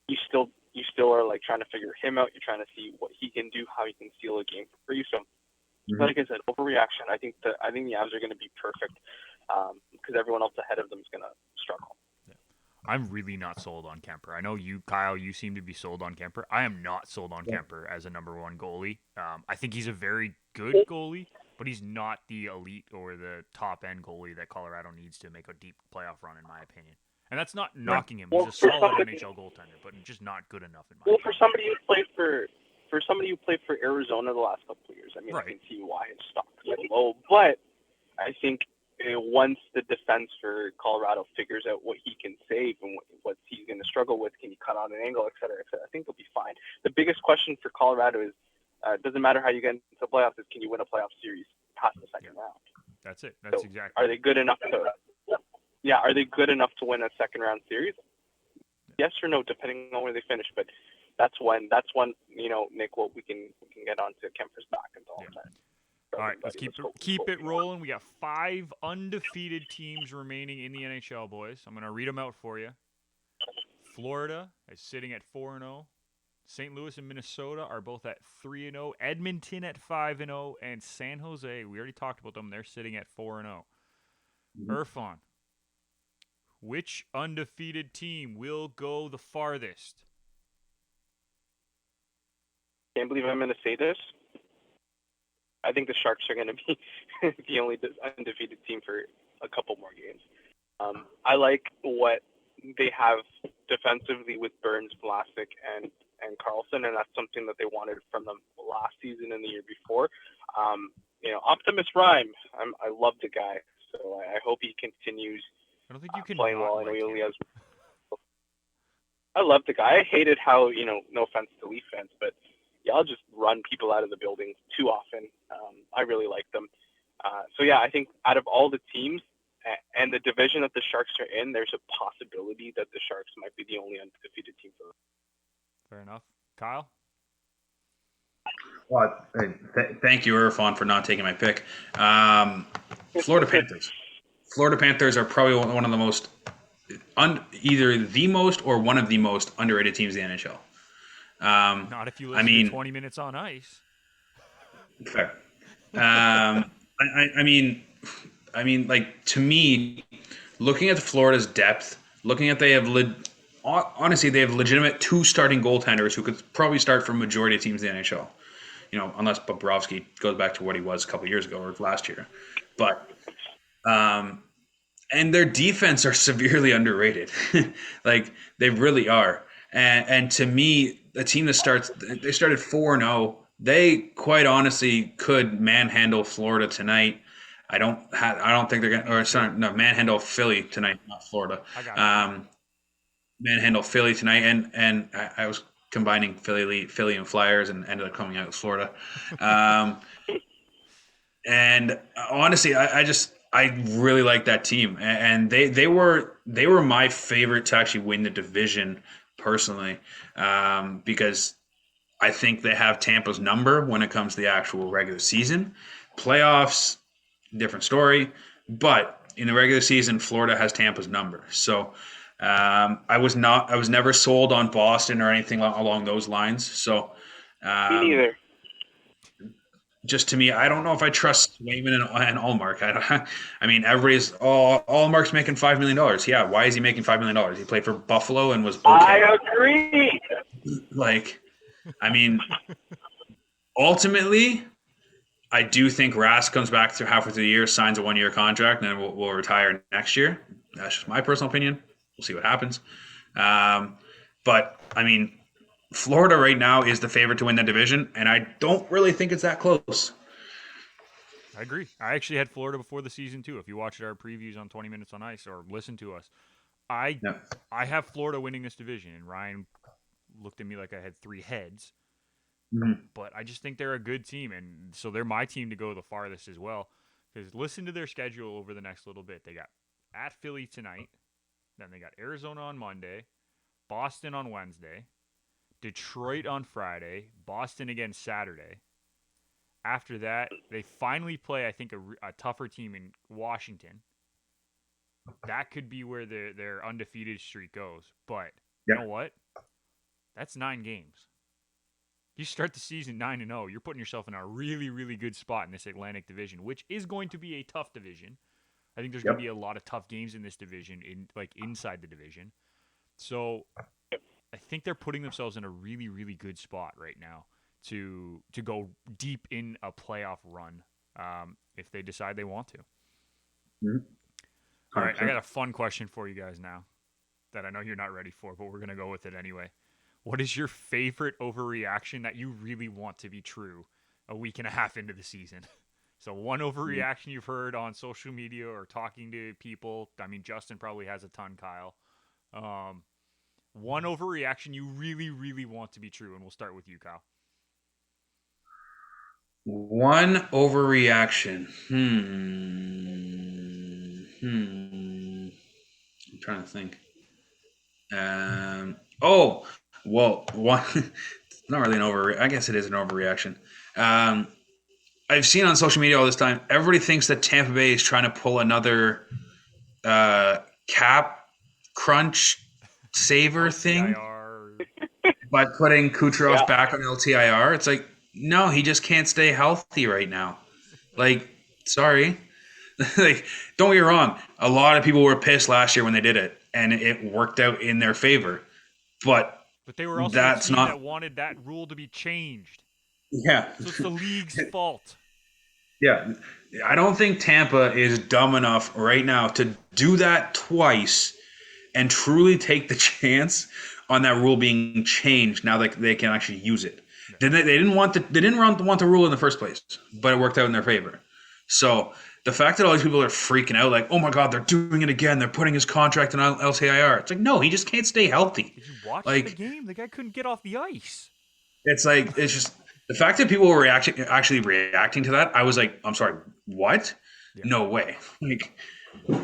you still are like trying to figure him out. You're trying to see what he can do, how he can steal a game for you. So, like I said, overreaction. I think the Avs are going to be perfect because everyone else ahead of them is going to struggle. I'm really not sold on Kemper. I know you, Kyle, you seem to be sold on Kemper. I am not sold on Kemper as a number 1 goalie. I think he's a very good goalie, but he's not the elite or the top-end goalie that Colorado needs to make a deep playoff run, in my opinion. And that's not knocking him. He's a solid NHL goaltender, but just not good enough in my opinion. For somebody who played for Arizona the last couple of years, I mean, I can see why his stock is low, but I think once the defense for Colorado figures out what he can save and what he's going to struggle with, can he cut on an angle, et cetera, I think he'll be fine. The biggest question for Colorado is, it doesn't matter how you get into the playoffs, is can you win a playoff series past the second round? That's it. That's So exactly. Are they good enough to? Yeah, are they good enough to win a second round series? Yes or no, depending on where they finish. But that's when Nick, what we can get on to Kemper's back and all that. All right, let's keep it rolling. We got 5 undefeated teams remaining in the NHL, boys. I'm going to read them out for you. Florida is sitting at 4-0. St. Louis and Minnesota are both at 3-0. Edmonton at 5-0, and San Jose, we already talked about them. They're sitting at 4-0. Irfan, which undefeated team will go the farthest? Can't believe I'm going to say this. I think the Sharks are going to be the only undefeated team for a couple more games. I like what they have defensively with Burns, Vlasic, and Carlson, and that's something that they wanted from them last season and the year before. Optimus Rhyme, I love the guy, so I hope he continues I don't think you can playing well. I know like he only him. has. I love the guy. I hated how, no offense to Leaf fans, but y'all just run people out of the building too often. I really like them. I think out of all the teams and the division that the Sharks are in, there's a possibility that the Sharks might be the only undefeated team for them. Fair enough. Kyle? Well, thank you, Irfan, for not taking my pick. Florida Panthers. Florida Panthers are probably one of the most, either the most or one of the most underrated teams in the NHL. Not if you listen to 20 minutes on ice. Fair. I mean, to me, looking at Florida's depth, looking at they have legitimate 2 starting goaltenders who could probably start for majority of teams in the NHL. Unless Bobrovsky goes back to what he was a couple years ago or last year, but and their defense are severely underrated. Like they really are. And to me, a team that started 4-0. They quite honestly could manhandle Florida tonight. I don't think they're gonna manhandle Philly tonight, not Florida. I got it. Manhandle Philly tonight, and I was combining Philly and Flyers and ended up coming out with Florida. And honestly, I really like that team, and they were my favorite to actually win the division personally, because I think they have Tampa's number when it comes to the actual regular season. Playoffs, different story, but in the regular season, Florida has Tampa's number. So I was never sold on Boston or anything along those lines. So Me neither. Just to me, I don't know if I trust Raymond and Allmark. I mean, everybody's Allmark's making $5 million. Yeah, why is he making $5 million? He played for Buffalo and was okay. I agree. Ultimately, I do think Rask comes back through halfway through the year, signs a 1-year contract, and then we'll retire next year. That's just my personal opinion. We'll see what happens. But I mean, Florida right now is the favorite to win the division, and I don't really think it's that close. I agree. I actually had Florida before the season too. If you watched our previews on 20 Minutes on Ice or listen to us, I have Florida winning this division, and Ryan looked at me like I had 3 heads. Mm-hmm. But I just think they're a good team, and so they're my team to go the farthest as well. Because listen to their schedule over the next little bit. They got at Philly tonight, then they got Arizona on Monday, Boston on Wednesday, Detroit on Friday, Boston again Saturday. After that, they finally play, I think, a tougher team in Washington. That could be where their undefeated streak goes. But you know what? That's 9 games. You start the season 9-0, you're putting yourself in a really, really good spot in this Atlantic Division, which is going to be a tough division. I think there's going to be a lot of tough games in this division, inside the division. So I think they're putting themselves in a really, really good spot right now to go deep in a playoff run if they decide they want to. Mm-hmm. All right, I got a fun question for you guys now that I know you're not ready for, but we're going to go with it anyway. What is your favorite overreaction that you really want to be true a week and a half into the season? So one overreaction you've heard on social media or talking to people. I mean, Justin probably has a ton, Kyle. One overreaction you really, really want to be true, and we'll start with you, Kyle. One overreaction. I'm trying to think. One. It's not really an overreaction. I guess it is an overreaction. I've seen on social media all this time. Everybody thinks that Tampa Bay is trying to pull another cap crunch saver thing LTIR. by putting Kucherov back on LTIR. It's like, no, he just can't stay healthy right now. Like, sorry. Like, don't get me wrong. A lot of people were pissed last year when they did it, and it worked out in their favor. But they were also that's the team not that wanted that rule to be changed. Yeah. So it's the league's fault. Yeah. I don't think Tampa is dumb enough right now to do that twice and truly take the chance on that rule being changed now that they can actually use it. Yeah. They didn't want the rule in the first place, but it worked out in their favor. So the fact that all these people are freaking out, like, oh my God, they're doing it again. They're putting his contract in LTIR. It's like, no, he just can't stay healthy. Did you watch the game? The guy couldn't get off the ice. It's like, it's just the fact that people were actually reacting to that. I was like, I'm sorry, what? Yeah. No way. Like,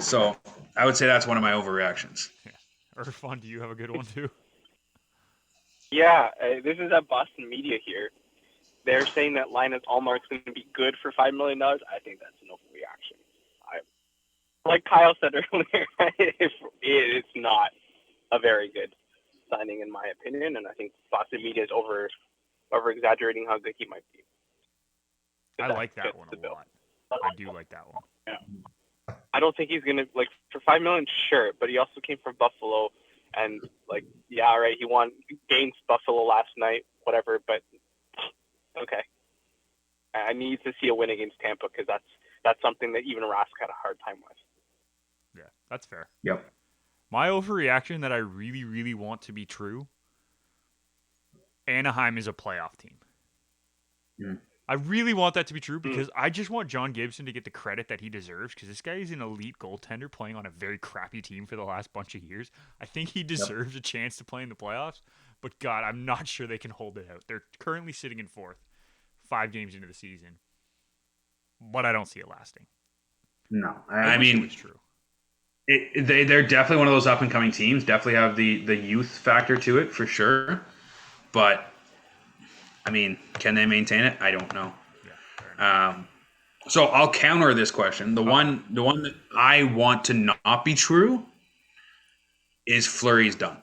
so I would say that's one of my overreactions. Yeah. Irfan, do you have a good one too? Yeah, this is at Boston Media here. They're saying that Linus Ullmark's going to be good for $5 million. I think that's an overreaction. Like Kyle said earlier, it's not a very good signing in my opinion, and I think Boston Media is over-exaggerating how good he might be. I like that one a lot. I do like that one. Yeah. I don't think he's going to, like, for $5 million, sure, but he also came from Buffalo, and, like, yeah, all right, he won against Buffalo last night, whatever, but okay. I need to see a win against Tampa because that's something that even Rask had a hard time with. Yeah, that's fair. Yep. My overreaction that I really, really want to be true, Anaheim is a playoff team. Mm. I really want that to be true because I just want John Gibson to get the credit that he deserves because this guy is an elite goaltender playing on a very crappy team for the last bunch of years. I think he deserves a chance to play in the playoffs, but God, I'm not sure they can hold it out. They're currently sitting in fourth, 5 games into the season, but I don't see it lasting. No, I mean, it's true. They're definitely one of those up-and-coming teams. Definitely have the youth factor to it for sure. But, I mean, can they maintain it? I don't know. Yeah, so I'll counter this question. The one that I want to not be true is Fleury's done.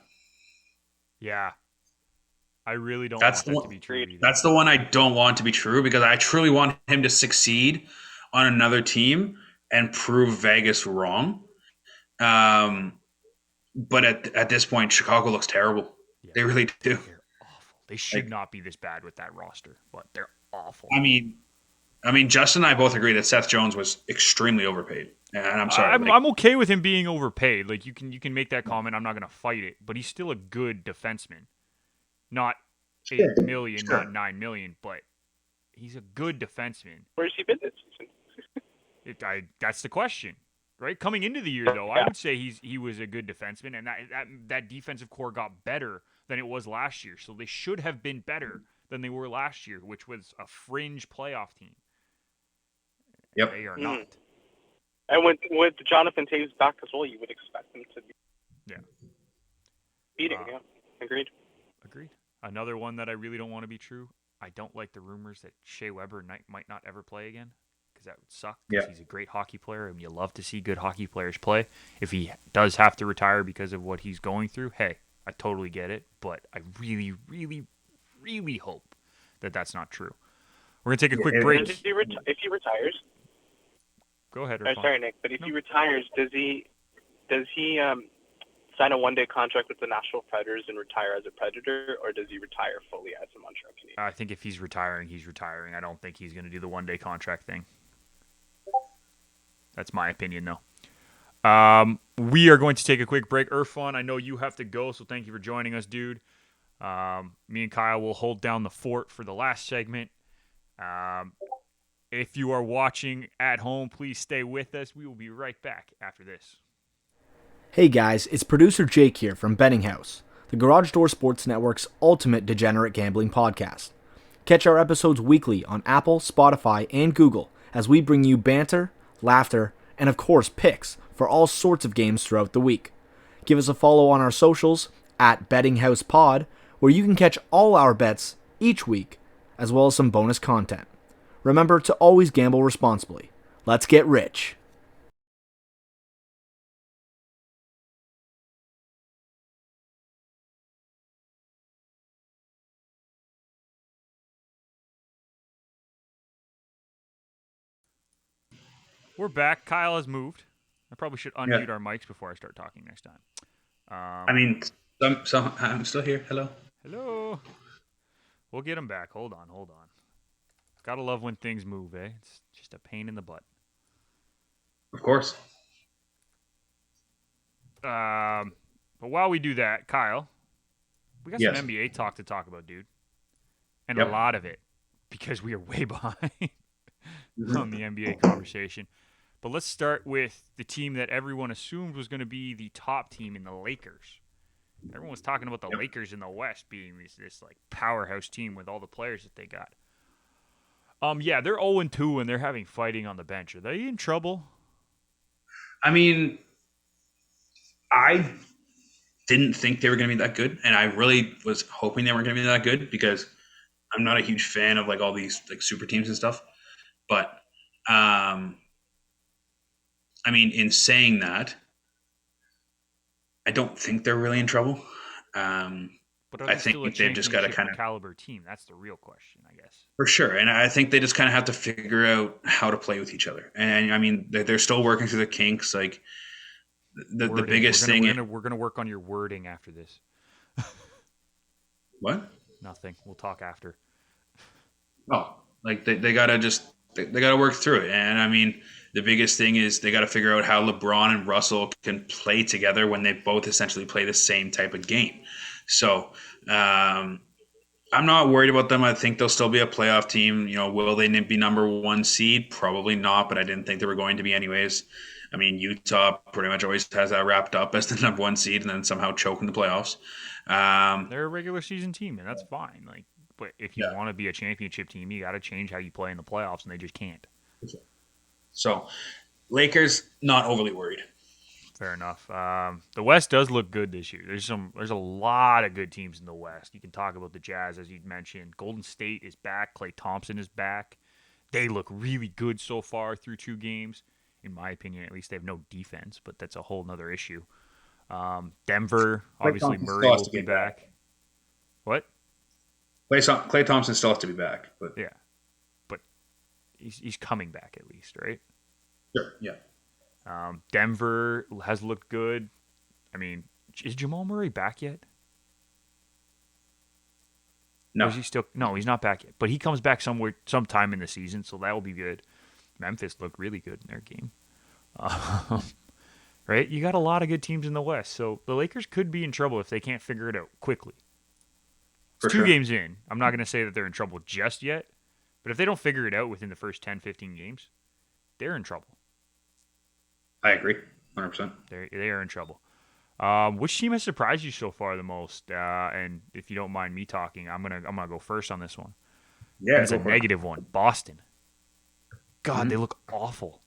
Yeah. I really don't want that to be true either. That's the one I don't want to be true because I truly want him to succeed on another team and prove Vegas wrong. But at this point, Chicago looks terrible. Yeah, they really do. They're awful. They should not be this bad with that roster, but they're awful. I mean, Justin and I both agree that Seth Jones was extremely overpaid, and I'm sorry. I'm okay with him being overpaid. Like you can make that comment. I'm not going to fight it, but he's still a good defenseman. Not $8 million, not $9 million, but he's a good defenseman. Where's he been this season? That's the question. Right, coming into the year though, I would say he was a good defenseman, and that defensive core got better than it was last year. So they should have been better than they were last year, which was a fringe playoff team. Yep, they are not. And with Jonathan Toews back as well, you would expect them to be beating. Yeah, agreed. Another one that I really don't want to be true. I don't like the rumors that Shea Weber might not ever play again. That would suck because he's a great hockey player and you love to see good hockey players play. If he does have to retire because of what he's going through, hey, I totally get it, but I really, really, really hope that that's not true. We're going to take a quick break. If he retires... Go ahead, Irfan. Sorry, Nick, but if he retires, does he sign a one-day contract with the Nashville Predators and retire as a Predator, or does he retire fully as a Montreal Canadian? I think if he's retiring, he's retiring. I don't think he's going to do the one-day contract thing. That's my opinion, though. We are going to take a quick break. Irfan, I know you have to go, so thank you for joining us, dude. Me and Kyle will hold down the fort for the last segment. If you are watching at home, please stay with us. We will be right back after this. Hey guys, it's producer Jake here from Betting House, the Garage Door Sports Network's ultimate degenerate gambling podcast. Catch our episodes weekly on Apple, Spotify, and Google as we bring you banter, laughter, and of course picks for all sorts of games throughout the week. Give us a follow on our socials at BettingHousePod, where you can catch all our bets each week, as well as some bonus content. Remember to always gamble responsibly. Let's get rich. We're back. Kyle has moved. I probably should unmute our mics before I start talking next time. I'm still here. Hello. Hello. We'll get him back. Hold on. Gotta love when things move, eh? It's just a pain in the butt. Of course. But while we do that, Kyle, we got some NBA talk to talk about, dude. And a lot of it, because we are way behind on the NBA conversation. But let's start with the team that everyone assumed was going to be the top team in the Lakers. Everyone was talking about the Lakers in the West being this like powerhouse team with all the players that they got. Yeah, they're 0-2 and they're having fighting on the bench. Are they in trouble? I mean, I didn't think they were going to be that good, and I really was hoping they weren't going to be that good because I'm not a huge fan of like all these like super teams and stuff. But I mean, in saying that, I don't think they're really in trouble. But I think they've just got to kind of caliber team. That's the real question, I guess. For sure, and I think they just kind of have to figure out how to play with each other. And I mean, they're still working through the kinks. Like the biggest thing. We're gonna work on your wording after this. What? Nothing. We'll talk after. Oh, like they gotta work through it. And I mean, the biggest thing is they got to figure out how LeBron and Russell can play together when they both essentially play the same type of game. So I'm not worried about them. I think they'll still be a playoff team. You know, will they be number one seed? Probably not, but I didn't think they were going to be anyways. I mean, Utah pretty much always has that wrapped up as the number one seed and then somehow choke in the playoffs. They're a regular season team, and that's fine. Like, but if you want to be a championship team, you got to change how you play in the playoffs, and they just can't. So, Lakers not overly worried. Fair enough. The West does look good this year. There's a lot of good teams in the West. You can talk about the Jazz, as you mentioned. Golden State is back. Klay Thompson is back. They look really good so far through 2 games. In my opinion, at least they have no defense, but that's a whole other issue. Denver, obviously Murray will be back. What? Klay Thompson still has to be back, but yeah, but he's coming back at least, right? Sure. Yeah. Denver has looked good. I mean, is Jamal Murray back yet? No. Or is he still? No, he's not back yet. But he comes back sometime in the season, so that will be good. Memphis looked really good in their game. Right? You got a lot of good teams in the West, so the Lakers could be in trouble if they can't figure it out quickly. It's 2 games in. I'm not going to say that they're in trouble just yet, but if they don't figure it out within the first 10, 15 games, they're in trouble. I agree, 100%. They are in trouble. Which team has surprised you so far the most? And if you don't mind me talking, I'm gonna go first on this one. Yeah, it's a negative one. Boston. God, they look awful.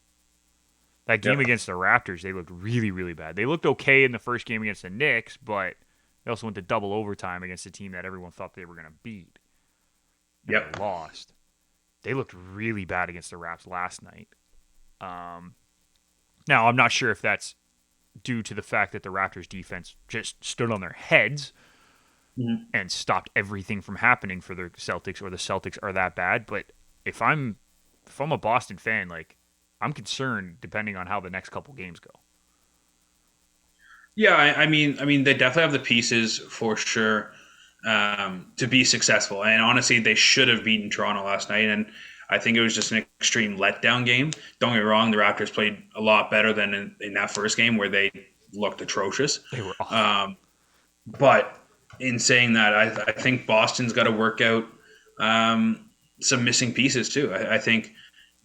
That game against the Raptors, they looked really, really bad. They looked okay in the first game against the Knicks, but they also went to double overtime against a team that everyone thought they were going to beat. They lost. They looked really bad against the Raps last night. Now, I'm not sure if that's due to the fact that the Raptors defense just stood on their heads and stopped everything from happening for the Celtics, or the Celtics are that bad. But if I'm a Boston fan, like, I'm concerned depending on how the next couple games go. Yeah, I mean, they definitely have the pieces for sure to be successful. And honestly, they should have beaten Toronto last night. And I think it was just an extreme letdown game. Don't get me wrong, the Raptors played a lot better than in that first game where they looked atrocious. They were awful. But in saying that, I think Boston's got to work out some missing pieces too. I think,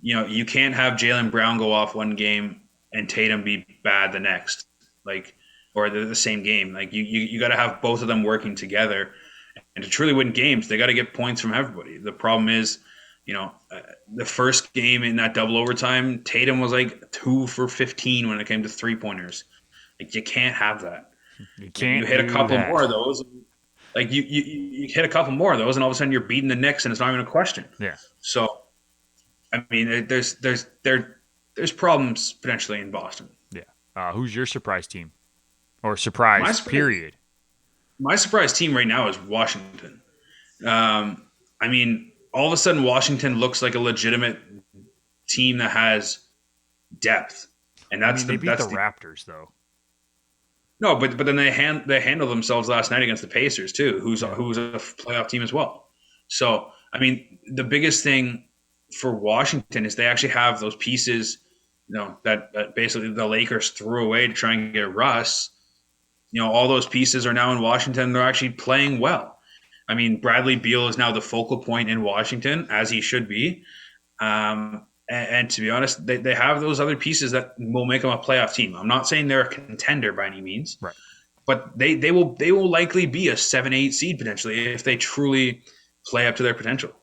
you can't have Jaylen Brown go off one game and Tatum be bad the next, or the same game. Like you got to have both of them working together. And to truly win games, they got to get points from everybody. The problem is, the first game in that double overtime, Tatum was like 2 for 15 when it came to 3-pointers. Like, you can't have that. You can't. You hit a couple that. more of those. Like you hit a couple more of those, and all of a sudden you're beating the Knicks, and it's not even a question. Yeah. So, I mean, there's problems potentially in Boston. Yeah. Who's your surprise team, or surprise period? My surprise team right now is Washington. I mean, all of a sudden Washington looks like a legitimate team that has depth, and that's they beat the Raptors though. No, but then they handled themselves last night against the Pacers too, who's a playoff team as well. So, I mean, the biggest thing for Washington is they actually have those pieces, that basically the Lakers threw away to try and get Russ. All those pieces are now in Washington. They're actually playing well. I mean, Bradley Beal is now the focal point in Washington, as he should be. And to be honest, they have those other pieces that will make them a playoff team. I'm not saying they're a contender by any means, right? But they will likely be a 7-8 seed potentially if they truly play up to their potential.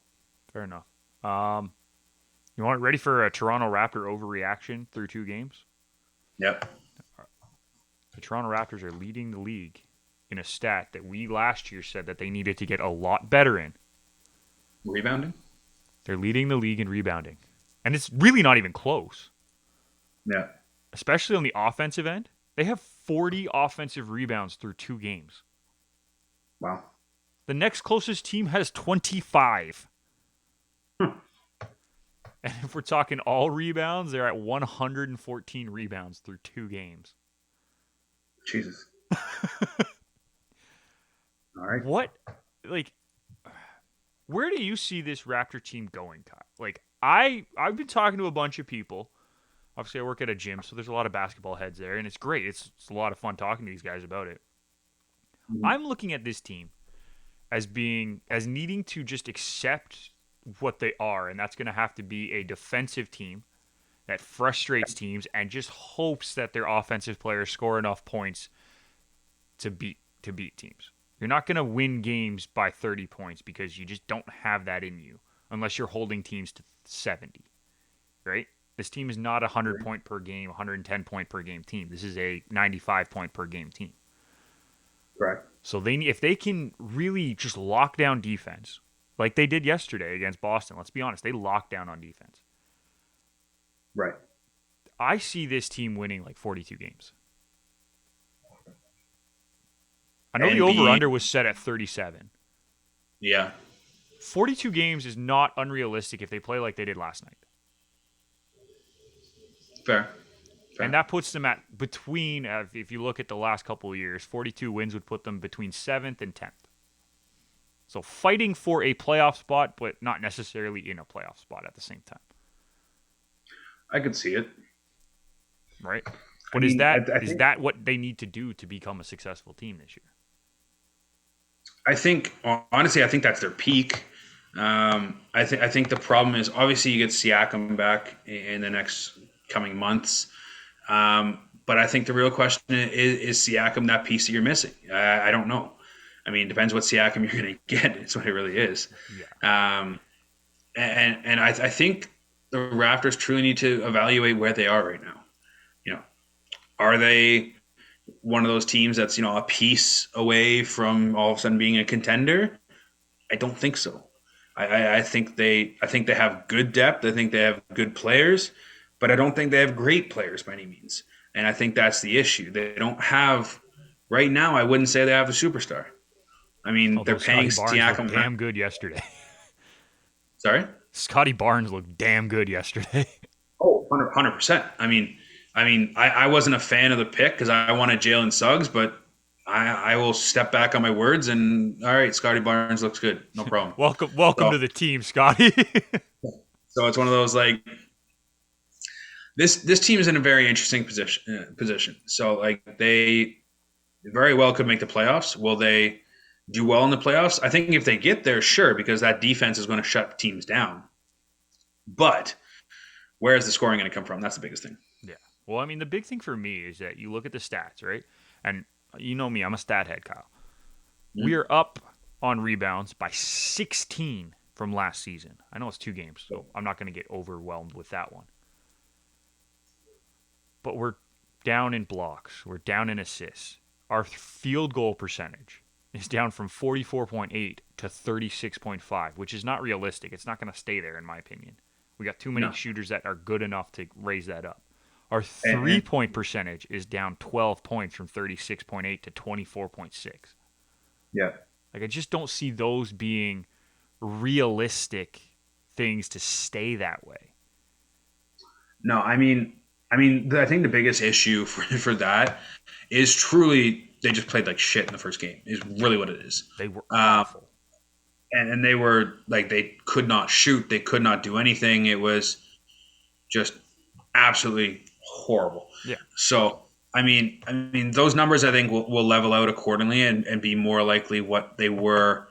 Fair enough. You want ready for a Toronto Raptor overreaction through 2 games? Yep. The Toronto Raptors are leading the league in a stat that we last year said that they needed to get a lot better in. Rebounding? They're leading the league in rebounding. And it's really not even close. Yeah. Especially on the offensive end. They have 40 offensive rebounds through 2 games. Wow. The next closest team has 25. And if we're talking all rebounds, they're at 114 rebounds through 2 games. Jesus. All right. Where do you see this Raptor team going, Kyle? Like, I've been talking to a bunch of people. Obviously, I work at a gym, so there's a lot of basketball heads there, and it's great. It's a lot of fun talking to these guys about it. Mm-hmm. I'm looking at this team as needing to just accept what they are, and that's going to have to be a defensive team that frustrates teams and just hopes that their offensive players score enough points to beat teams. You're not going to win games by 30 points because you just don't have that in you unless you're holding teams to 70, right? This team is not a 100-point per game, 110-point per game team. This is a 95-point per game team. Right. So if they can really just lock down defense, like they did yesterday against Boston, let's be honest, they locked down on defense. Right. I see this team winning like 42 games. I know the over-under was set at 37. Yeah. 42 games is not unrealistic if they play like they did last night. Fair. And that puts them at between, if you look at the last couple of years, 42 wins would put them between 7th and 10th. So fighting for a playoff spot, but not necessarily in a playoff spot at the same time. I could see it. Right? But is that what they need to do to become a successful team this year? Honestly, I think that's their peak. I think the problem is obviously you get Siakam back in the next coming months. But I think the real question is Siakam that piece that you're missing? I don't know. I mean, it depends what Siakam you're going to get. It's what it really is. Yeah. And I think the Raptors truly need to evaluate where they are right now. Are they one of those teams that's, a piece away from all of a sudden being a contender? I don't think so. I think they have good depth. I think they have good players, but I don't think they have great players by any means. And I think that's the issue. They don't have right now. I wouldn't say they have a superstar. I mean, they're paying Siakam damn good yesterday. Sorry? Scotty Barnes looked damn good yesterday. Oh, 100%. I mean, I wasn't a fan of the pick because I wanted Jalen Suggs, but I will step back on my words and all right, Scotty Barnes looks good. No problem. welcome to the team, Scotty. So it's one of those like this team is in a very interesting position. So like they very well could make the playoffs. Will they do well in the playoffs? I think if they get there, sure, because that defense is going to shut teams down. But where is the scoring going to come from? That's the biggest thing. Yeah. Well, I mean, the big thing for me is that you look at the stats, right? And you know me, I'm a stat head, Kyle. Mm-hmm. We are up on rebounds by 16 from last season. I know it's 2 games, so I'm not going to get overwhelmed with that one. But we're down in blocks. We're down in assists. Our field goal percentage is down from 44.8 to 36.5, which is not realistic. It's not going to stay there, in my opinion. We got too many shooters that are good enough to raise that up. Our 3-point percentage is down 12 points from 36.8 to 24.6. Yeah. Like, I just don't see those being realistic things to stay that way. No, I think the biggest issue for that is truly they just played like shit in the first game. Is really what it is. They were awful. And they were like, they could not shoot. They could not do anything. It was just absolutely horrible. Yeah. So, I mean, those numbers I think will level out accordingly and be more likely what they were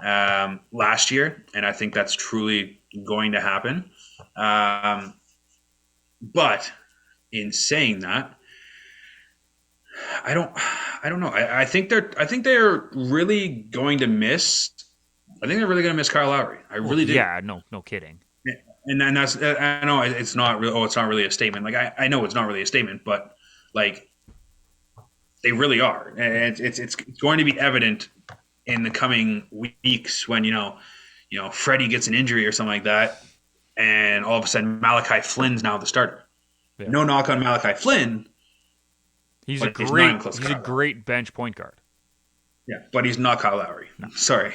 last year. And I think that's truly going to happen. But in saying that, I don't know. I think they're really going to miss. I think they're really going to miss Kyle Lowry. I really do. Yeah, no kidding. And then that's, I know it's not real. Oh, it's not really a statement. Like I know it's not really a statement, but like they really are, and it's going to be evident in the coming weeks when Freddie gets an injury or something like that, and all of a sudden Malachi Flynn's now the starter. Yeah. No knock on Malachi Flynn. He's a great bench point guard. Yeah, but he's not Kyle Lowry. No. Sorry.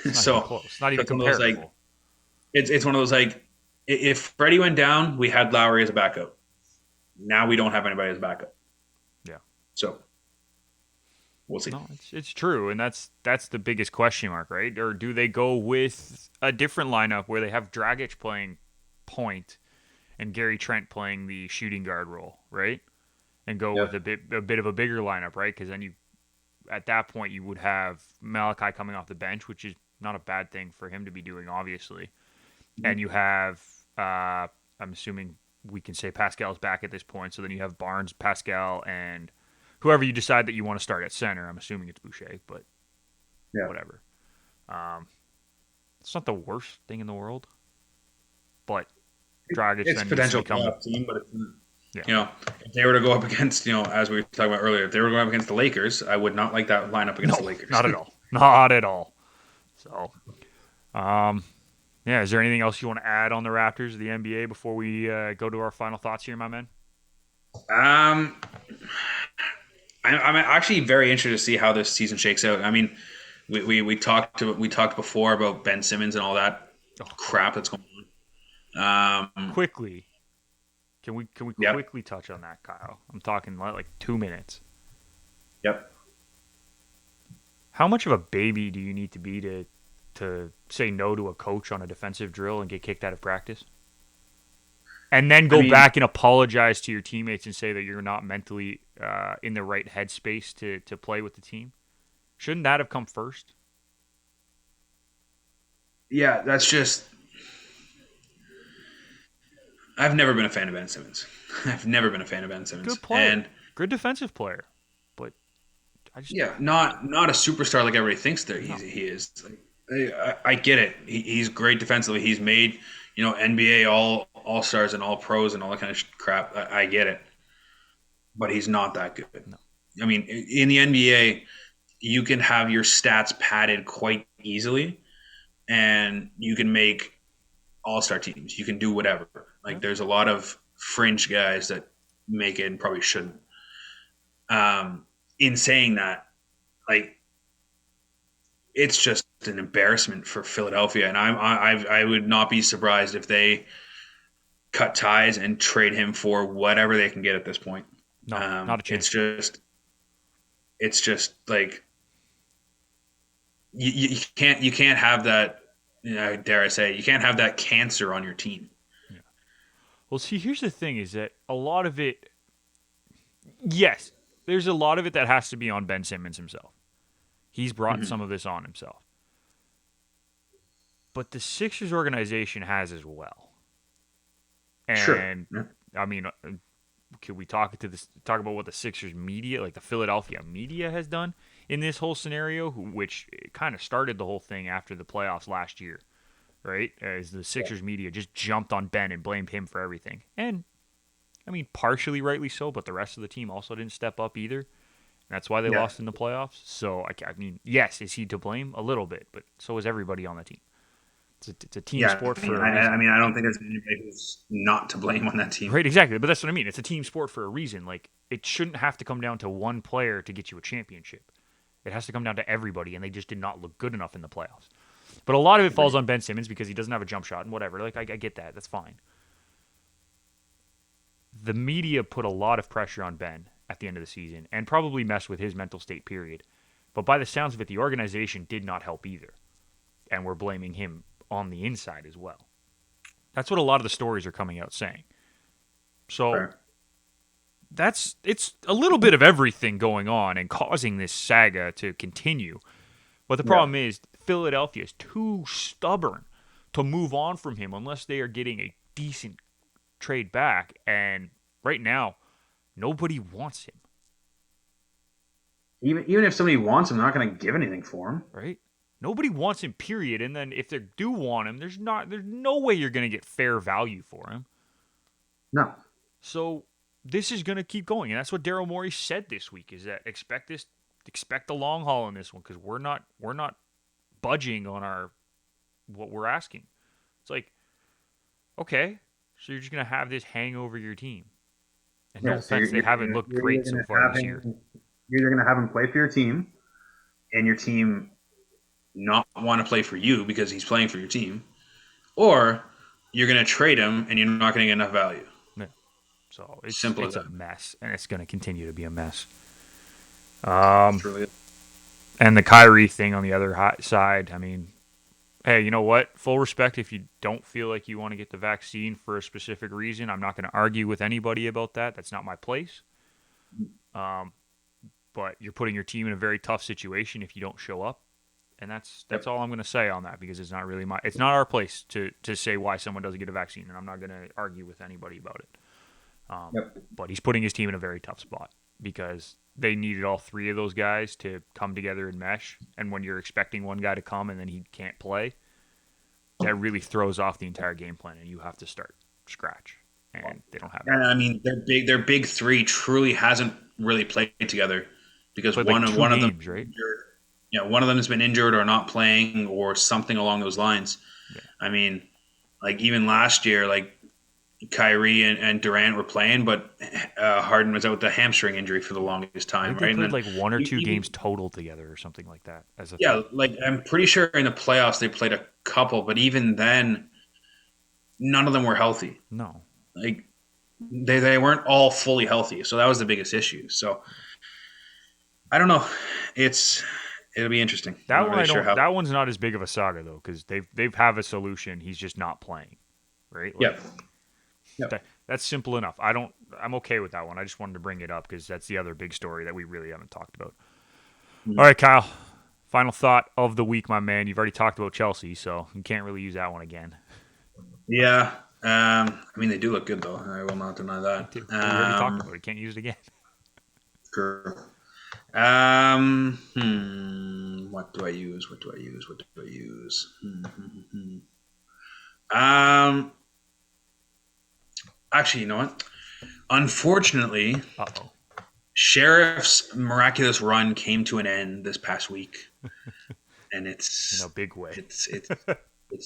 No, so close. Not even comparable. It's one of those, like, if Freddie went down, we had Lowry as a backup. Now we don't have anybody as a backup. Yeah. So we'll see. No, it's true, and that's the biggest question mark, right? Or do they go with a different lineup where they have Dragic playing point and Gary Trent playing the shooting guard role, right? And go with a bit of a bigger lineup, right? Because then at that point you would have Malachi coming off the bench, which is not a bad thing for him to be doing, obviously. Mm-hmm. And you have, I'm assuming we can say Pascal's back at this point, so then you have Barnes, Pascal, and whoever you decide that you want to start at center. I'm assuming it's Boucher, but whatever. It's not the worst thing in the world, but Dragic it's then potential needs to become team, but if they were to go up against, as we were talking about earlier, if they were going up against the Lakers, I would not like that lineup against the Lakers. Not at all. Not at all. So, is there anything else you want to add on the Raptors, the NBA, before we go to our final thoughts here, my man? I'm actually very interested to see how this season shakes out. I mean, we talked before about Ben Simmons and all that crap that's going on. Quickly. Can we quickly touch on that, Kyle? I'm talking like 2 minutes. Yep. How much of a baby do you need to be to say no to a coach on a defensive drill and get kicked out of practice? And then go back and apologize to your teammates and say that you're not mentally in the right headspace to play with the team? Shouldn't that have come first? Yeah, that's just... I've never been a fan of Ben Simmons. Good player. And good defensive player. But I just... Yeah, not a superstar like everybody thinks he is. I get it. He's great defensively. He's made, NBA all-stars and all-pros and all that kind of crap. I get it. But he's not that good. No. I mean, in the NBA, you can have your stats padded quite easily, and you can make all-star teams. You can do whatever. Like, there's a lot of fringe guys that make it and probably shouldn't. In saying that, like, it's just an embarrassment for Philadelphia, and I would not be surprised if they cut ties and trade him for whatever they can get at this point. No, not a chance. It's just like you can't have that. Dare I say, you can't have that cancer on your team. Yeah. Well, see, here's the thing: is that a lot of it, yes, there's a lot of it that has to be on Ben Simmons himself. He's brought some of this on himself. But the Sixers organization has as well. And, sure. I mean, could we talk about what the Sixers media, like the Philadelphia media, has done? in this whole scenario, which kind of started the whole thing after the playoffs last year, right? As the Sixers media just jumped on Ben and blamed him for everything. And, I mean, partially rightly so, but the rest of the team also didn't step up either. That's why they lost in the playoffs. So, I mean, yes, is he to blame? A little bit, but so is everybody on the team. It's a team sport for a reason. I mean, I don't think there's anybody who's not to blame on that team. Right, exactly. But that's what I mean. It's a team sport for a reason. Like, it shouldn't have to come down to one player to get you a championship. It has to come down to everybody, and they just did not look good enough in the playoffs. But a lot of it falls on Ben Simmons because he doesn't have a jump shot and whatever. Like, I get that. That's fine. The media put a lot of pressure on Ben at the end of the season and probably messed with his mental state, period. But by the sounds of it, the organization did not help either. And we're blaming him on the inside as well. That's what a lot of the stories are coming out saying. So it's a little bit of everything going on and causing this saga to continue. But the problem is Philadelphia is too stubborn to move on from him unless they are getting a decent trade back. And right now, nobody wants him. Even if somebody wants him, they're not going to give anything for him. Right? Nobody wants him, period. And then if they do want him, there's no way you're going to get fair value for him. No. So this is going to keep going. And that's what Daryl Morey said this week, is that expect the long haul in this one, because we're not budging on what we're asking. It's like, okay, so you're just going to have this hang over your team. And no offense, they haven't looked great so far this year. You're either going to have him play for your team, and your team not want to play for you because he's playing for your team, or you're going to trade him and you're not going to get enough value. Yeah. So it's a mess, and it's going to continue to be a mess. And the Kyrie thing on the other side, I mean, hey, you know what? Full respect if you don't feel like you want to get the vaccine for a specific reason. I'm not going to argue with anybody about that. That's not my place. But you're putting your team in a very tough situation if you don't show up. And that's all I'm going to say on that, because it's not really it's not our place to say why someone doesn't get a vaccine, and I'm not going to argue with anybody about it. But he's putting his team in a very tough spot because they needed all three of those guys to come together and mesh. And when you're expecting one guy to come and then he can't play, that really throws off the entire game plan, and you have to start scratch. And they don't have that. And I mean, their big three truly hasn't really played together because one of them, right? One of them has been injured or not playing or something along those lines. Yeah. I mean, like even last year, like Kyrie and Durant were playing, but Harden was out with a hamstring injury for the longest time. They right? played like one or two games total together or something like that. Like I'm pretty sure in the playoffs they played a couple, but even then, none of them were healthy. No, like they weren't all fully healthy, so that was the biggest issue. So I don't know. It'll be interesting. That one's not as big of a saga though, because they've have a solution. He's just not playing, right? Like, that's simple enough. I'm okay with that one. I just wanted to bring it up because that's the other big story that we really haven't talked about. Mm-hmm. All right, Kyle. Final thought of the week, my man. You've already talked about Chelsea, so you can't really use that one again. Yeah. I mean, they do look good though. I will not deny that. We already talked about it. You can't use it again. Sure. What do I use? Actually, you know what? Unfortunately, Sheriff's miraculous run came to an end this past week, and it's in a big way. It's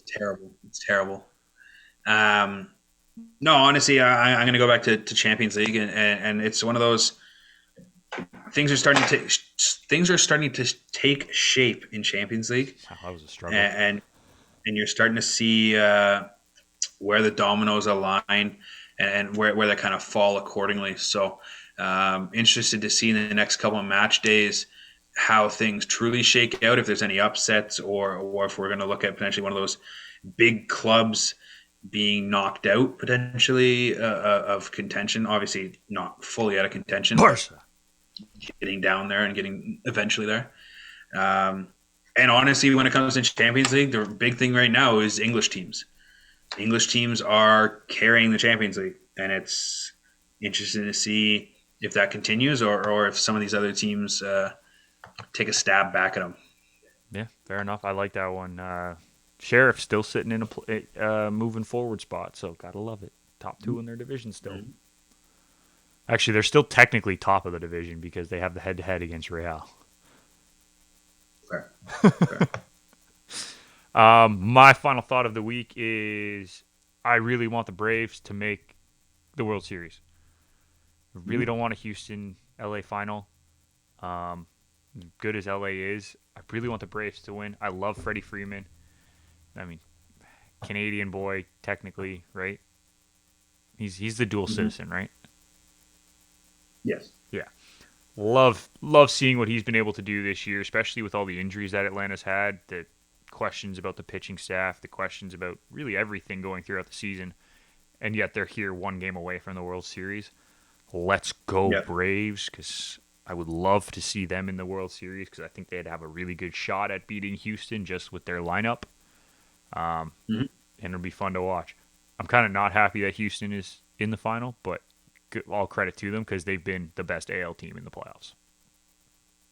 terrible. It's terrible. No, honestly, I'm going to go back to Champions League, and it's one of those. Things are starting to take shape in Champions League. That was a struggle. And you're starting to see where the dominoes align and where they kind of fall accordingly. So interested to see in the next couple of match days how things truly shake out, if there's any upsets or if we're going to look at potentially one of those big clubs being knocked out potentially of contention. Obviously not fully out of contention. Barca. Getting down there and getting eventually there. And honestly, when it comes to Champions League, the big thing right now is English teams. English teams are carrying the Champions League, and it's interesting to see if that continues or if some of these other teams take a stab back at them. Yeah, fair enough. I like that one. Sheriff still sitting in a moving forward spot, so gotta love it. Top 2 in their division still. Mm-hmm. Actually, they're still technically top of the division because they have the head-to-head against Real. Fair. My final thought of the week is I really want the Braves to make the World Series. I really don't want a Houston LA final. Good as LA is, I really want the Braves to win. I love Freddie Freeman. I mean, Canadian boy, technically, right? He's the dual citizen, right? Yes. Yeah. Love seeing what he's been able to do this year, especially with all the injuries that Atlanta's had, the questions about the pitching staff, the questions about really everything going throughout the season, and yet they're here one game away from the World Series. Let's go Braves, because I would love to see them in the World Series because I think they'd have a really good shot at beating Houston just with their lineup. And it'll be fun to watch. I'm kind of not happy that Houston is in the final, but all credit to them because they've been the best AL team in the playoffs.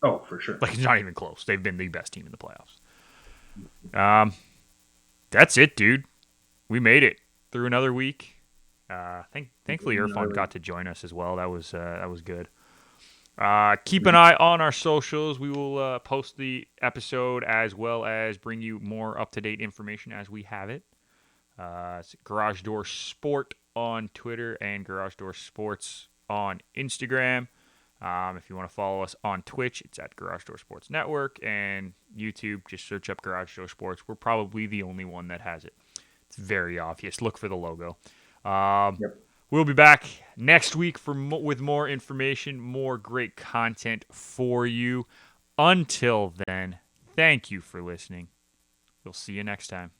Oh, for sure. Like, it's not even close. They've been the best team in the playoffs. That's it, dude. We made it through another week. Thankfully, Irfan got to join us as well. That was good. Keep an eye on our socials. We will post the episode as well as bring you more up-to-date information as we have it. It's Garage Door Sport on Twitter and Garage Door Sports on Instagram. If you want to follow us on Twitch, it's at Garage Door Sports Network, and YouTube, just search up Garage Door Sports. We're probably the only one that has it. It's very obvious. Look for the logo. We'll be back next week with more information, more great content for you. Until then, thank you for listening. We'll see you next time.